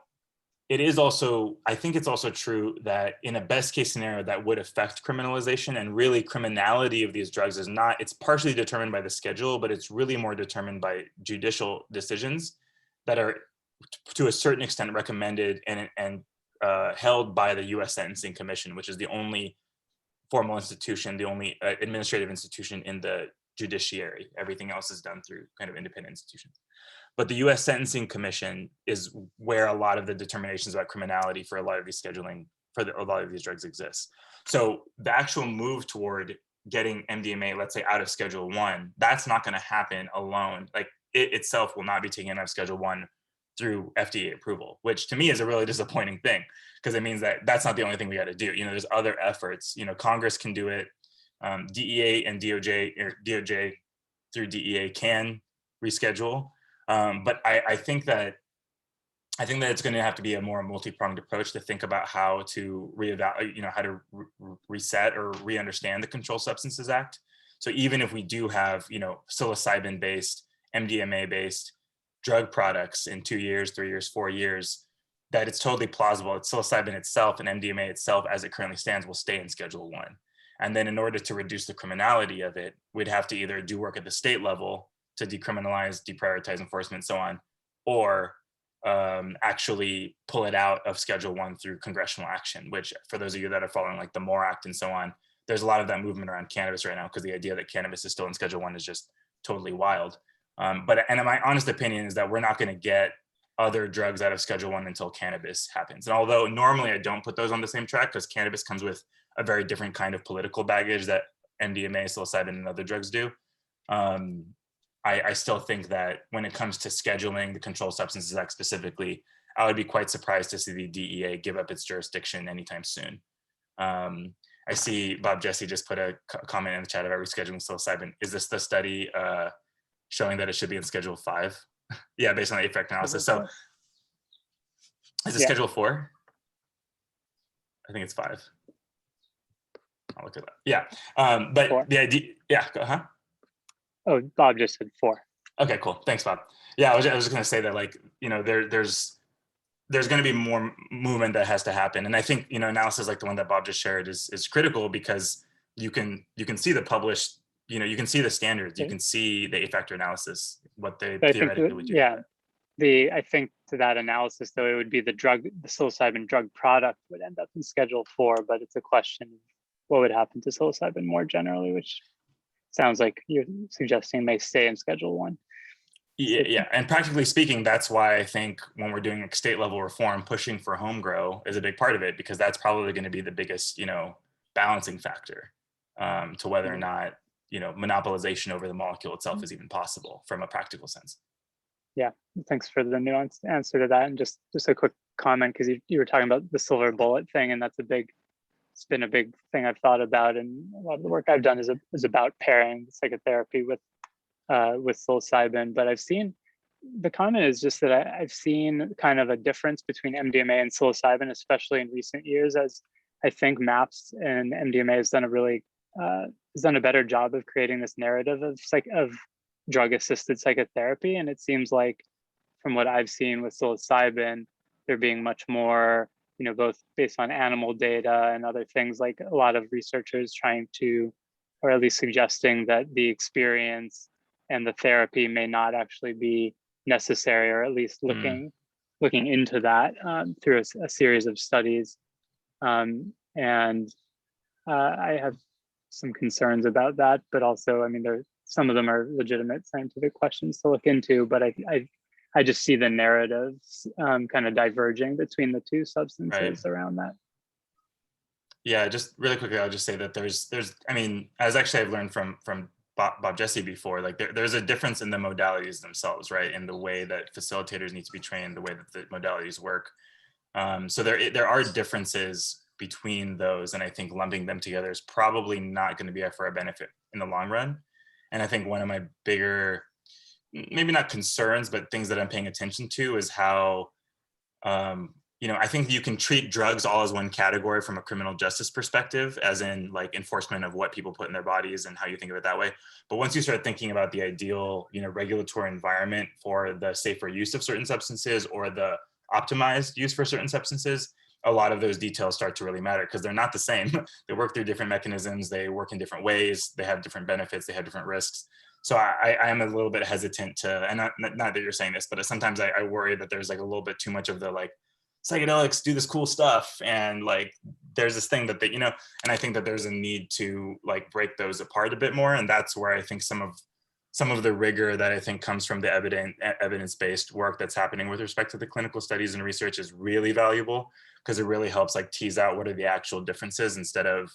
I think it's also true that in a best case scenario that would affect criminalization, and really criminality of these drugs it's partially determined by the schedule, but it's really more determined by judicial decisions that are to a certain extent recommended and held by the US Sentencing Commission, which is the only formal institution, the only administrative institution in the judiciary. Everything else is done through kind of independent institutions. But the US Sentencing Commission is where a lot of the determinations about criminality for a lot of these scheduling, a lot of these drugs exist. So the actual move toward getting MDMA, let's say, out of Schedule 1, that's not going to happen alone. Like it itself will not be taken out of Schedule 1 through FDA approval, which to me is a really disappointing thing, because it means that that's not the only thing we got to do. There's other efforts. Congress can do it. DEA and DOJ, or DOJ through DEA can reschedule. But I think that it's going to have to be a more multi-pronged approach to think about how to reevaluate, how to reset or re-understand the Controlled Substances Act. So even if we do have, psilocybin-based, MDMA-based drug products in 2 years, 3 years, 4 years, that it's totally plausible that psilocybin itself and MDMA itself, as it currently stands, will stay in Schedule 1. And then in order to reduce the criminality of it, we'd have to either do work at the state level to decriminalize, deprioritize enforcement, so on, or actually pull it out of Schedule 1 through congressional action, which for those of you that are following like the MORE Act and so on, there's a lot of that movement around cannabis right now, because the idea that cannabis is still in Schedule 1 is just totally wild. And my honest opinion is that we're not going to get other drugs out of Schedule 1 until cannabis happens. And although normally I don't put those on the same track, because cannabis comes with a very different kind of political baggage that MDMA, psilocybin, and other drugs do, I still think that when it comes to scheduling the Controlled Substances Act specifically, I would be quite surprised to see the DEA give up its jurisdiction anytime soon. I see Bob Jesse just put a comment in the chat about rescheduling psilocybin. Is this the study showing that it should be in Schedule 5? Yeah, based on the effect analysis. So is it Schedule 4? I think it's 5. I'll look at that. Yeah, but 4. The idea, yeah, huh? Oh, Bob just said 4. Okay, cool. Thanks, Bob. Yeah, I was just going to say that, like, there's going to be more movement that has to happen, and I think analysis like the one that Bob just shared is critical, because you can see the published, you can see the standards, you can see the 8-factor analysis, what they theoretically would do. Yeah, I think to that analysis, though, it would be the psilocybin drug product would end up in Schedule 4, but it's a question of what would happen to psilocybin more generally, which sounds like you're suggesting may stay in Schedule 1. Yeah, and practically speaking, that's why I think when we're doing a state level reform, pushing for home grow is a big part of it, because that's probably going to be the biggest, balancing factor to whether or not, monopolization over the molecule itself is even possible from a practical sense. Yeah, thanks for the nuanced answer to that. And just a quick comment, because you were talking about the silver bullet thing, and it's been a big thing I've thought about, and a lot of the work I've done is about pairing psychotherapy with psilocybin. But I've seen, the comment is just that I've seen kind of a difference between MDMA and psilocybin, especially in recent years, as I think MAPS and MDMA has done a better job of creating this narrative of drug-assisted psychotherapy. And it seems like, from what I've seen with psilocybin, there being much more, both based on animal data and other things, like a lot of researchers trying to, or at least suggesting that the experience and the therapy may not actually be necessary, or at least looking into that through a series of studies. And I have some concerns about that, but also, some of them are legitimate scientific questions to look into, but I just see the narratives kind of diverging between the two substances around that. Yeah, just really quickly, I'll just say that there's, as actually I've learned from Bob Jesse before, like there's a difference in the modalities themselves, right? In the way that facilitators need to be trained, the way that the modalities work. So there are differences between those, and I think lumping them together is probably not going to be for our benefit in the long run. And I think one of my bigger, maybe not concerns, but things that I'm paying attention to is how, I think you can treat drugs all as one category from a criminal justice perspective, as in like enforcement of what people put in their bodies and how you think of it that way. But once you start thinking about the ideal, regulatory environment for the safer use of certain substances or the optimized use for certain substances, a lot of those details start to really matter, because they're not the same. They work through different mechanisms, they work in different ways, they have different benefits, they have different risks. So I am a little bit hesitant to, and not that you're saying this, but sometimes I worry that there's like a little bit too much of the like, psychedelics do this cool stuff, and like there's this thing that they, and I think that there's a need to like break those apart a bit more. And that's where I think some of the rigor that I think comes from the evidence-based work that's happening with respect to the clinical studies and research is really valuable, because it really helps like tease out what are the actual differences, instead of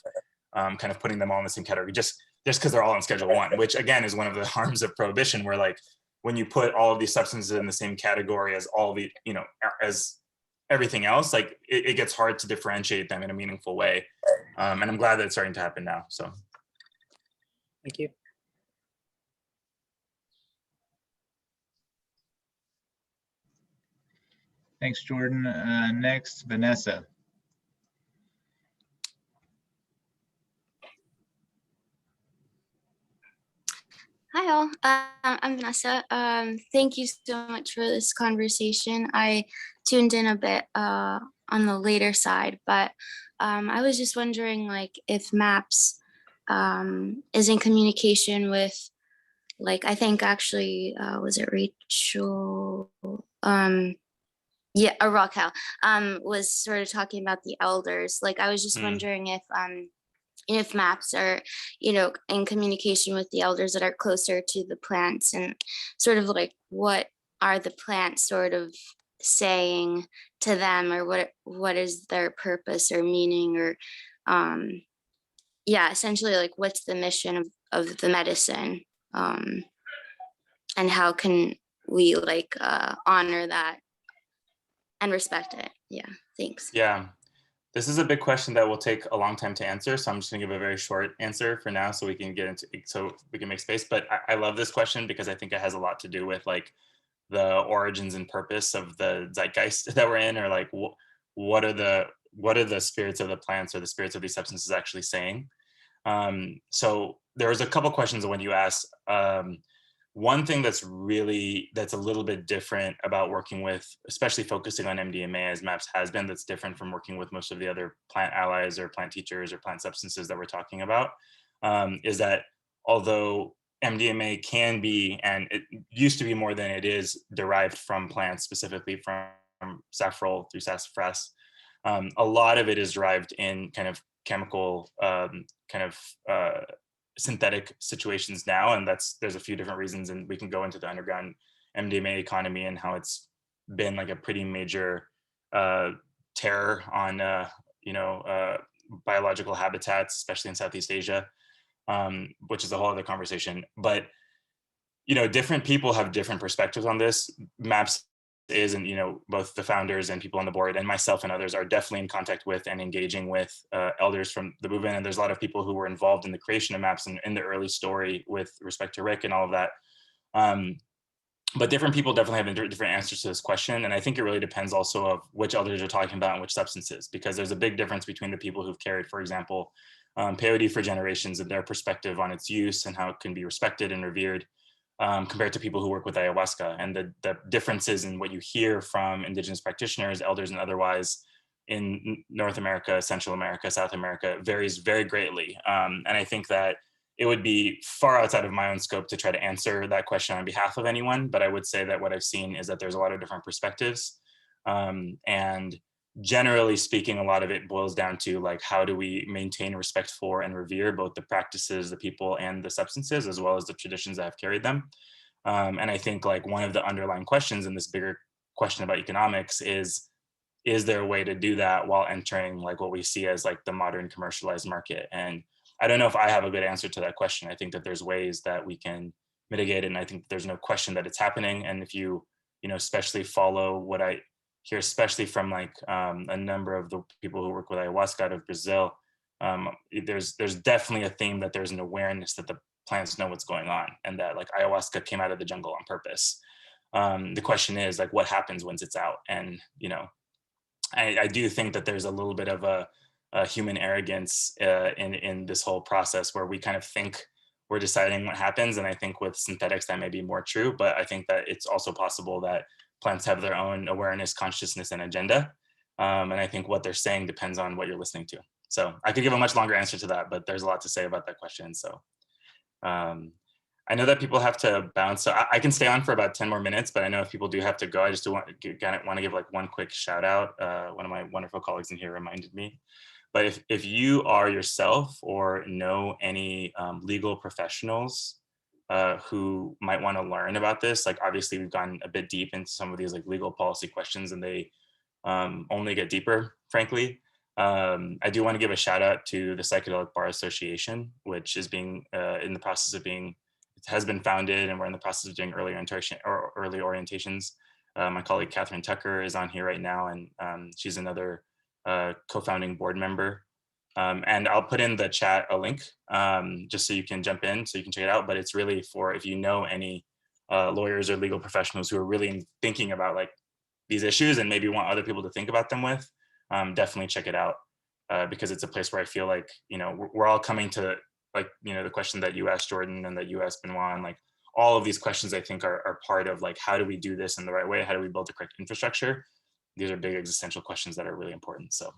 kind of putting them all in the same category just because they're all in Schedule 1, which again is one of the harms of prohibition, where like when you put all of these substances in the same category as all the, as everything else, like it gets hard to differentiate them in a meaningful way. And I'm glad that it's starting to happen now. So thank you. Thanks, Jordan. Next, Vanessa. Hi all, I'm Vanessa. Thank you so much for this conversation. I tuned in a bit on the later side, but I was just wondering, like, if MAPS is in communication with, like, I think actually, was it Rachel? Yeah, Raquel was sort of talking about the elders. Like, I was just wondering if MAPS are, in communication with the elders that are closer to the plants, and sort of like what are the plants sort of saying to them, or what is their purpose or meaning, or essentially like what's the mission of the medicine, and how can we like honor that and respect it. Yeah, thanks. yeah, this is a big question that will take a long time to answer. So I'm just gonna give a very short answer for now, so we can make space. But I love this question, because I think it has a lot to do with like the origins and purpose of the zeitgeist that we're in, or like what are the spirits of the plants or the spirits of these substances actually saying. So there was a couple questions when you asked. One thing that's a little bit different about working with, especially focusing on MDMA as MAPS has been, that's different from working with most of the other plant allies or plant teachers or plant substances that we're talking about, is that although MDMA can be, and it used to be more than it is, derived from plants, specifically from saffrol through sassafras. A lot of it is derived in kind of chemical, synthetic situations now, and there's a few different reasons, and we can go into the underground MDMA economy and how it's been like a pretty major terror on biological habitats, especially in Southeast Asia, which is a whole other conversation. But different people have different perspectives on this. MAPS is, and both the founders and people on the board and myself and others are definitely in contact with and engaging with elders from the movement. And there's a lot of people who were involved in the creation of MAPS and in the early story with respect to Rick and all of that. But different people definitely have different answers to this question. And I think it really depends also of which elders you're talking about and which substances, because there's a big difference between the people who've carried, for example, peyote for generations and their perspective on its use and how it can be respected and revered, compared to people who work with ayahuasca. And the differences in what you hear from indigenous practitioners, elders and otherwise in North America, Central America, South America varies very greatly. And I think that it would be far outside of my own scope to try to answer that question on behalf of anyone. But I would say that what I've seen is that there's a lot of different perspectives. And generally speaking, a lot of it boils down to like, how do we maintain respect for and revere both the practices, the people, and the substances, as well as the traditions that have carried them. And I think like one of the underlying questions in this bigger question about economics is there a way to do that while entering like what we see as like the modern commercialized market? And I don't know if I have a good answer to that question. I think that there's ways that we can mitigate it. And I think there's no question that it's happening. And if you especially follow what I hear, especially from like a number of the people who work with ayahuasca out of Brazil, there's definitely a theme that there's an awareness that the plants know what's going on and that like ayahuasca came out of the jungle on purpose. The question is like, what happens once it's out? And, I do think that there's a little bit of a human arrogance in this whole process where we kind of think we're deciding what happens. And I think with synthetics that may be more true, but I think that it's also possible that plants have their own awareness, consciousness, and agenda. And I think what they're saying depends on what you're listening to. So I could give a much longer answer to that, but there's a lot to say about that question. So I know that people have to bounce, so I can stay on for about 10 more minutes, but I know if people do have to go, I just want to give like one quick shout out. One of my wonderful colleagues in here reminded me. But if you are yourself or know any legal professionals who might want to learn about this, like obviously we've gone a bit deep into some of these like legal policy questions and they only get deeper, frankly. I do want to give a shout out to the Psychedelic Bar Association, which is being in the process of it has been founded, and we're in the process of doing early orientations. My colleague Catherine Tucker is on here right now, and she's another co-founding board member. And I'll put in the chat a link just so you can jump in, so you can check it out. But it's really for if you know any lawyers or legal professionals who are really thinking about like these issues and maybe want other people to think about them with, definitely check it out because it's a place where I feel like, we're all coming to like, the question that you asked Jordan and that you asked Benoit, and like all of these questions I think are part of like, how do we do this in the right way? How do we build the correct infrastructure? These are big existential questions that are really important. So.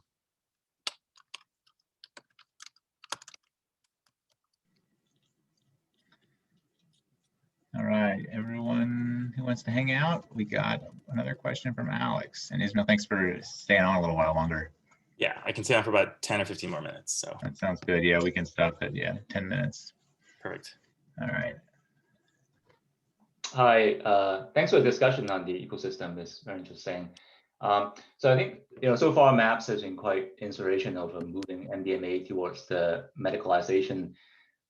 All right, everyone who wants to hang out, we got another question from Alex. And Ismail, thanks for staying on a little while longer. Yeah, I can stay on for about 10 or 15 more minutes. So that sounds good. Yeah, we can stop at 10 minutes. Perfect. All right. Hi, thanks for the discussion on the ecosystem. It's very interesting. So I think, so far MAPS has been quite inspirational of moving MDMA towards the medicalization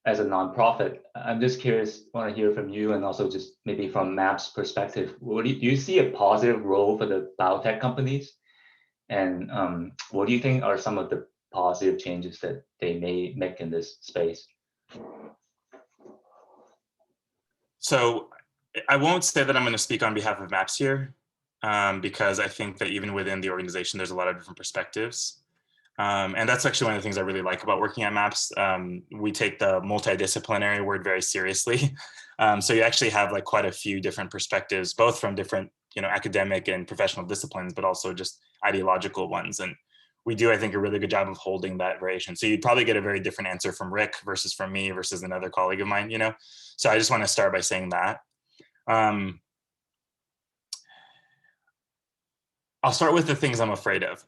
as a nonprofit. I'm just curious, want to hear from you and also just maybe from MAPS perspective, do you see a positive role for the biotech companies? And what do you think are some of the positive changes that they may make in this space? So I won't say that I'm going to speak on behalf of MAPS here, because I think that even within the organization, there's a lot of different perspectives. And that's actually one of the things I really like about working at MAPS. We take the multidisciplinary word very seriously. So you actually have like quite a few different perspectives, both from different, academic and professional disciplines, but also just ideological ones. And we do, I think, a really good job of holding that variation. So you'd probably get a very different answer from Rick versus from me versus another colleague of mine, you know? So I just want to start by saying that. I'll start with the things I'm afraid of,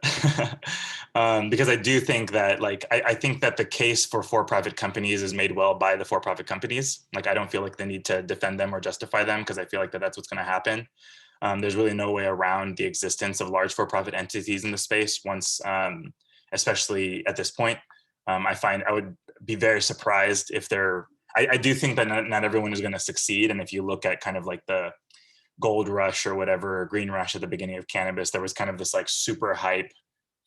because I do think that, like, I think that the case for for-profit companies is made well by the for-profit companies. Like, I don't feel like they need to defend them or justify them, because I feel like that's what's going to happen. There's really no way around the existence of large for-profit entities in the space once, especially at this point. I would be very surprised if I do think that not everyone is going to succeed. And if you look at kind of like the gold rush or whatever, green rush at the beginning of cannabis, there was kind of this like super hype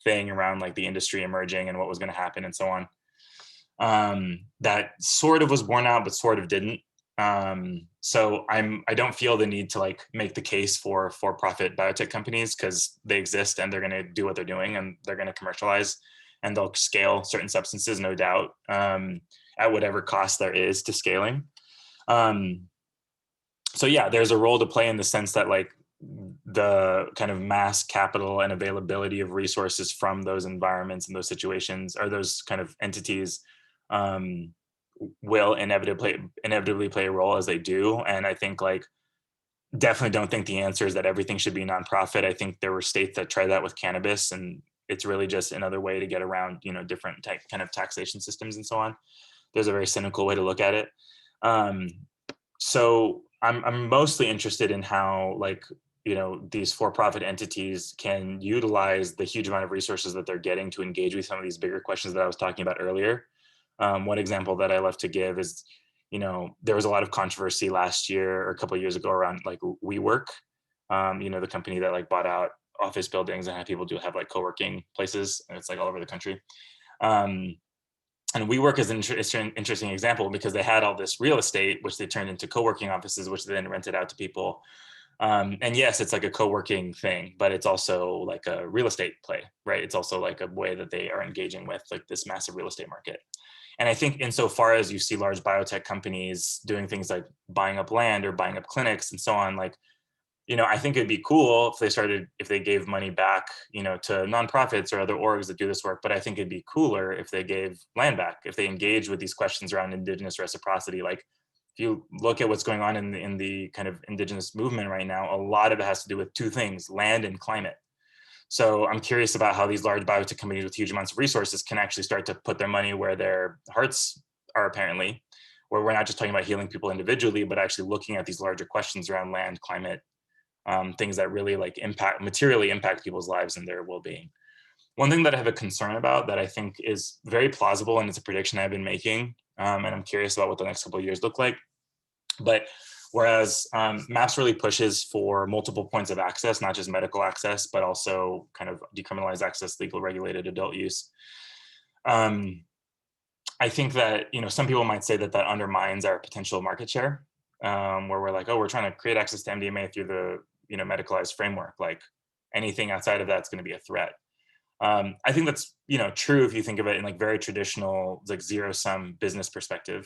thing around like the industry emerging and what was going to happen and so on. That sort of was borne out, but sort of didn't. So I don't feel the need to like make the case for for-profit biotech companies, because they exist and they're going to do what they're doing, and they're going to commercialize, and they'll scale certain substances, no doubt, at whatever cost there is to scaling. So yeah, there's a role to play in the sense that like the kind of mass capital and availability of resources from those environments and those situations, or those kind of entities, will inevitably play a role, as they do. And I think like, definitely don't think the answer is that everything should be nonprofit. I think there were states that tried that with cannabis, and it's really just another way to get around, you know, different kind of taxation systems and so on. There's a very cynical way to look at it. So I'm mostly interested in how, like, you know, these for-profit entities can utilize the huge amount of resources that they're getting to engage with some of these bigger questions that I was talking about earlier. One example that I love to give is, you know, there was a lot of controversy last year or a couple of years ago around like WeWork, you know, the company that like bought out office buildings and had people have like co-working places, and it's like all over the country. And WeWork is an interesting example, because they had all this real estate, which they turned into co-working offices, which they then rented out to people. And yes, it's like a co-working thing, but it's also like a real estate play, right? It's also like a way that they are engaging with like this massive real estate market. And I think insofar as you see large biotech companies doing things like buying up land or buying up clinics and so on, like, you know, I think it'd be cool if they gave money back, you know, to nonprofits or other orgs that do this work. But I think it'd be cooler if they gave land back, if they engage with these questions around indigenous reciprocity. Like, if you look at what's going on in the kind of indigenous movement right now, a lot of it has to do with two things: land and climate. So I'm curious about how these large biotech companies with huge amounts of resources can actually start to put their money where their hearts are, apparently, where we're not just talking about healing people individually, but actually looking at these larger questions around land, climate, things that really like materially impact people's lives and their well-being. One thing that I have a concern about that I think is very plausible, and it's a prediction I've been making, and I'm curious about what the next couple of years look like. But whereas MAPS really pushes for multiple points of access, not just medical access, but also kind of decriminalized access, legal regulated adult use. I think that, you know, some people might say that that undermines our potential market share, where we're like, oh, we're trying to create access to MDMA through the, you know, medicalized framework. Like, anything outside of that's going to be a threat. I think that's, you know, true if you think of it in like very traditional, like zero-sum business perspective.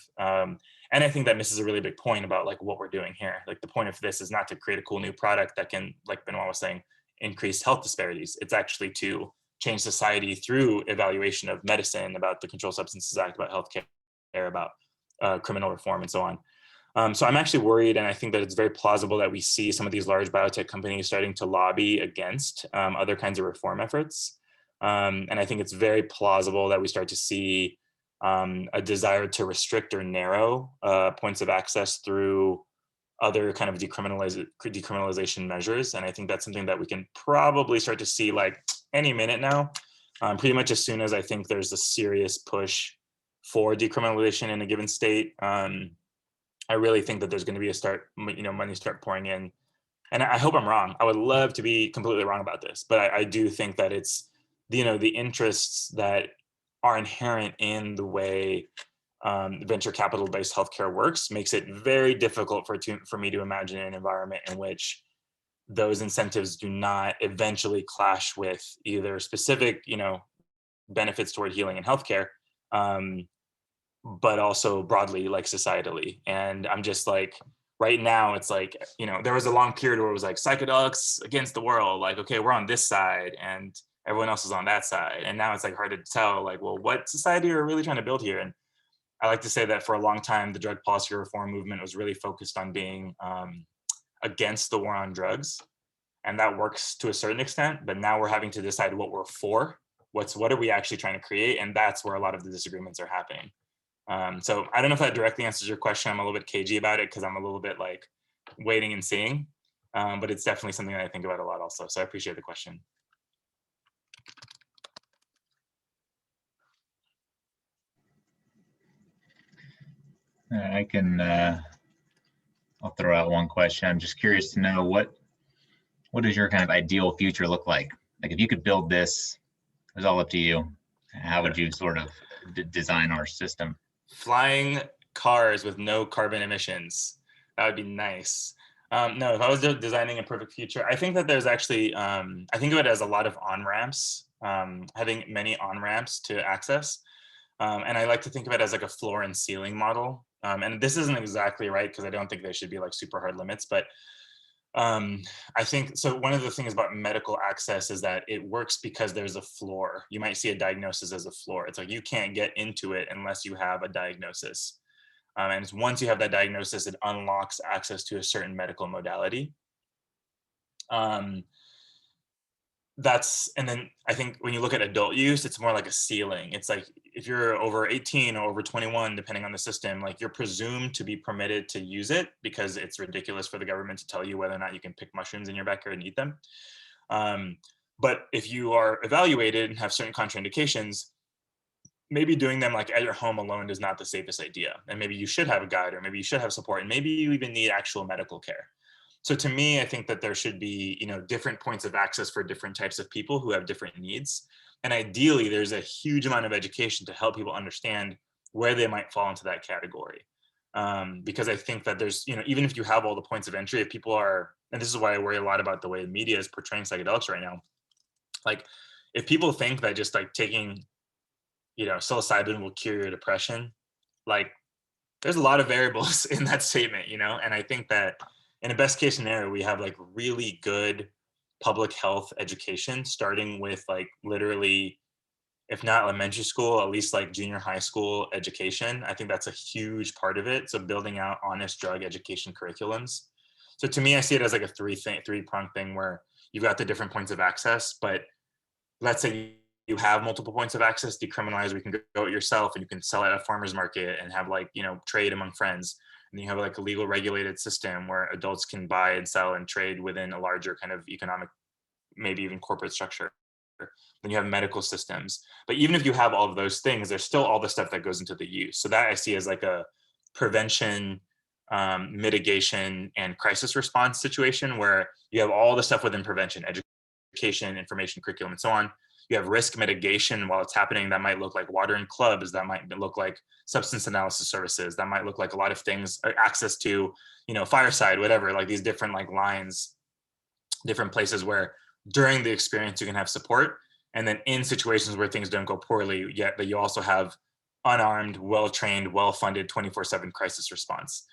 And I think that misses a really big point about like what we're doing here. Like, the point of this is not to create a cool new product that can, like Benoit was saying, increase health disparities. It's actually to change society through evaluation of medicine, about the Controlled Substances Act, about healthcare, about criminal reform, and so on. So I'm actually worried, and I think that it's very plausible that we see some of these large biotech companies starting to lobby against other kinds of reform efforts. And I think it's very plausible that we start to see a desire to restrict or narrow points of access through other kind of decriminalization measures. And I think that's something that we can probably start to see like any minute now, pretty much as soon as I think there's a serious push for decriminalization in a given state. I really think that there's going to be money start pouring in. And I hope I'm wrong. I would love to be completely wrong about this, but I do think that it's, you know, the interests that are inherent in the way venture capital-based healthcare works makes it very difficult for me to imagine an environment in which those incentives do not eventually clash with either specific, you know, benefits toward healing and healthcare, but also broadly, like societally. And I'm just like, right now, it's like, you know, there was a long period where it was like psychedelics against the world, like, okay, we're on this side, and everyone else is on that side. And now it's like hard to tell, like, well, what society are we really trying to build here? And I like to say that for a long time, the drug policy reform movement was really focused on being against the war on drugs. And that works to a certain extent, but now we're having to decide what we're for. What are we actually trying to create? And that's where a lot of the disagreements are happening. So I don't know if that directly answers your question. I'm a little bit cagey about it because I'm a little bit like waiting and seeing, but it's definitely something that I think about a lot also. So I appreciate the question. I can, I'll throw out one question. I'm just curious to know what does your kind of ideal future look like? Like if you could build this, it's all up to you. How would you sort of design our system? Flying cars with no carbon emissions. That would be nice. No, if I was designing a perfect future, I think that there's actually, I think of it as a lot of on-ramps, having many on-ramps to access. And I like to think of it as like a floor and ceiling model. And this isn't exactly right because I don't think there should be like super hard limits, but I think, so one of the things about medical access is that it works because there's a floor. You might see a diagnosis as a floor. It's like you can't get into it unless you have a diagnosis. And it's once you have that diagnosis, it unlocks access to a certain medical modality. And then I think when you look at adult use, it's more like a ceiling. It's like if you're over 18 or over 21, depending on the system, like you're presumed to be permitted to use it because it's ridiculous for the government to tell you whether or not you can pick mushrooms in your backyard and eat them. But if you are evaluated and have certain contraindications, maybe doing them like at your home alone is not the safest idea. And maybe you should have a guide, or maybe you should have support, and maybe you even need actual medical care. So to me, I think that there should be, different points of access for different types of people who have different needs. And ideally, there's a huge amount of education to help people understand where they might fall into that category. Because I think that there's, even if you have all the points of entry, if people are, and this is why I worry a lot about the way the media is portraying psychedelics right now. Like, if people think that just like taking, psilocybin will cure your depression, like, there's a lot of variables in that statement, and I think that in a best case scenario, we have like really good public health education, starting with like literally, if not elementary school, at least like junior high school education. I think that's a huge part of it. So building out honest drug education curriculums. So to me, I see it as like a three-pronged thing where you've got the different points of access, but let's say you have multiple points of access, decriminalized, we can go it yourself and you can sell it at a farmer's market and have like, trade among friends. And you have like a legal regulated system where adults can buy and sell and trade within a larger kind of economic, maybe even corporate structure. Then you have medical systems. But even if you have all of those things, there's still all the stuff that goes into the use. So that I see as like a prevention, mitigation, and crisis response situation where you have all the stuff within prevention, education, information, curriculum, and so on. You have risk mitigation while it's happening. That might look like water in clubs. That might look like substance analysis services. That might look like a lot of things, access to, fireside, whatever, like these different like lines, different places where during the experience you can have support. And then in situations where things don't go poorly, yet that you also have unarmed, well-trained, well-funded 24/7 crisis response.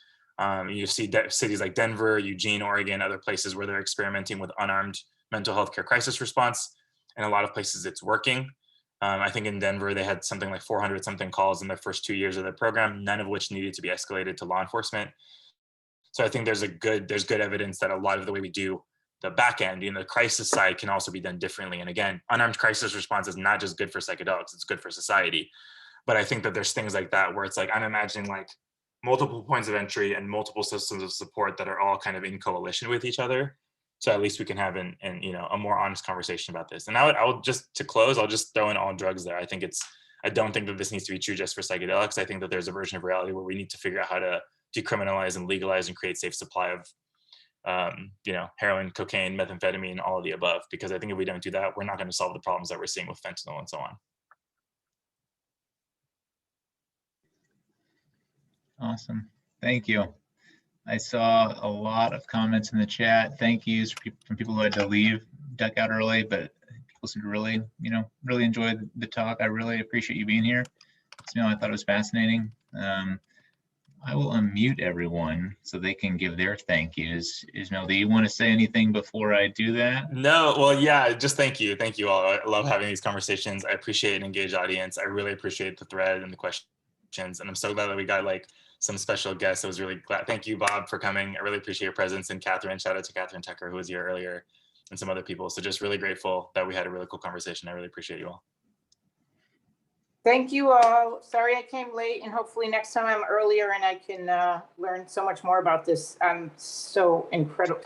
You see cities like Denver, Eugene, Oregon, other places where they're experimenting with unarmed mental health care crisis response. In a lot of places it's working. I think in Denver, they had something like 400 something calls in their first 2 years of the program, none of which needed to be escalated to law enforcement. So I think there's good evidence that a lot of the way we do the back end, the crisis side can also be done differently. And again, unarmed crisis response is not just good for psychedelics, it's good for society. But I think that there's things like that where it's like, I'm imagining like multiple points of entry and multiple systems of support that are all kind of in coalition with each other. So at least we can have a more honest conversation about this. And I would just, to close, I'll just throw in all drugs there. I don't think that this needs to be true just for psychedelics. I think that there's a version of reality where we need to figure out how to decriminalize and legalize and create safe supply of, heroin, cocaine, methamphetamine, all of the above. Because I think if we don't do that, we're not going to solve the problems that we're seeing with fentanyl and so on. Awesome. Thank you. I saw a lot of comments in the chat. Thank yous from people who had to leave, duck out early, but people seem to really, really enjoy the talk. I really appreciate you being here. Ismail, I thought it was fascinating. I will unmute everyone so they can give their thank yous. Ismail, do you want to say anything before I do that? No, well, yeah, just thank you. Thank you all. I love having these conversations. I appreciate an engaged audience. I really appreciate the thread and the questions. And I'm so glad that we got like some special guests. I was really glad. Thank you, Bob, for coming. I really appreciate your presence. And Catherine, shout out to Catherine Tucker, who was here earlier, and some other people. So just really grateful that we had a really cool conversation. I really appreciate you all. Thank you all. Sorry I came late, and hopefully next time I'm earlier and I can learn so much more about this. I'm so incredible.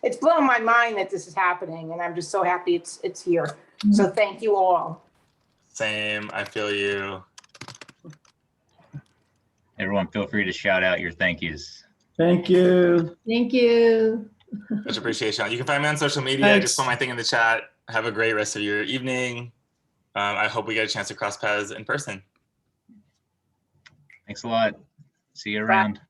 It's blown my mind that this is happening, and I'm just so happy it's here. So thank you all. Same, I feel you. Everyone, feel free to shout out your thank yous. Thank you. Thank you. Much appreciation. You can find me on social media. Thanks. Just put my thing in the chat. Have a great rest of your evening. I hope we get a chance to cross paths in person. Thanks a lot. See you around.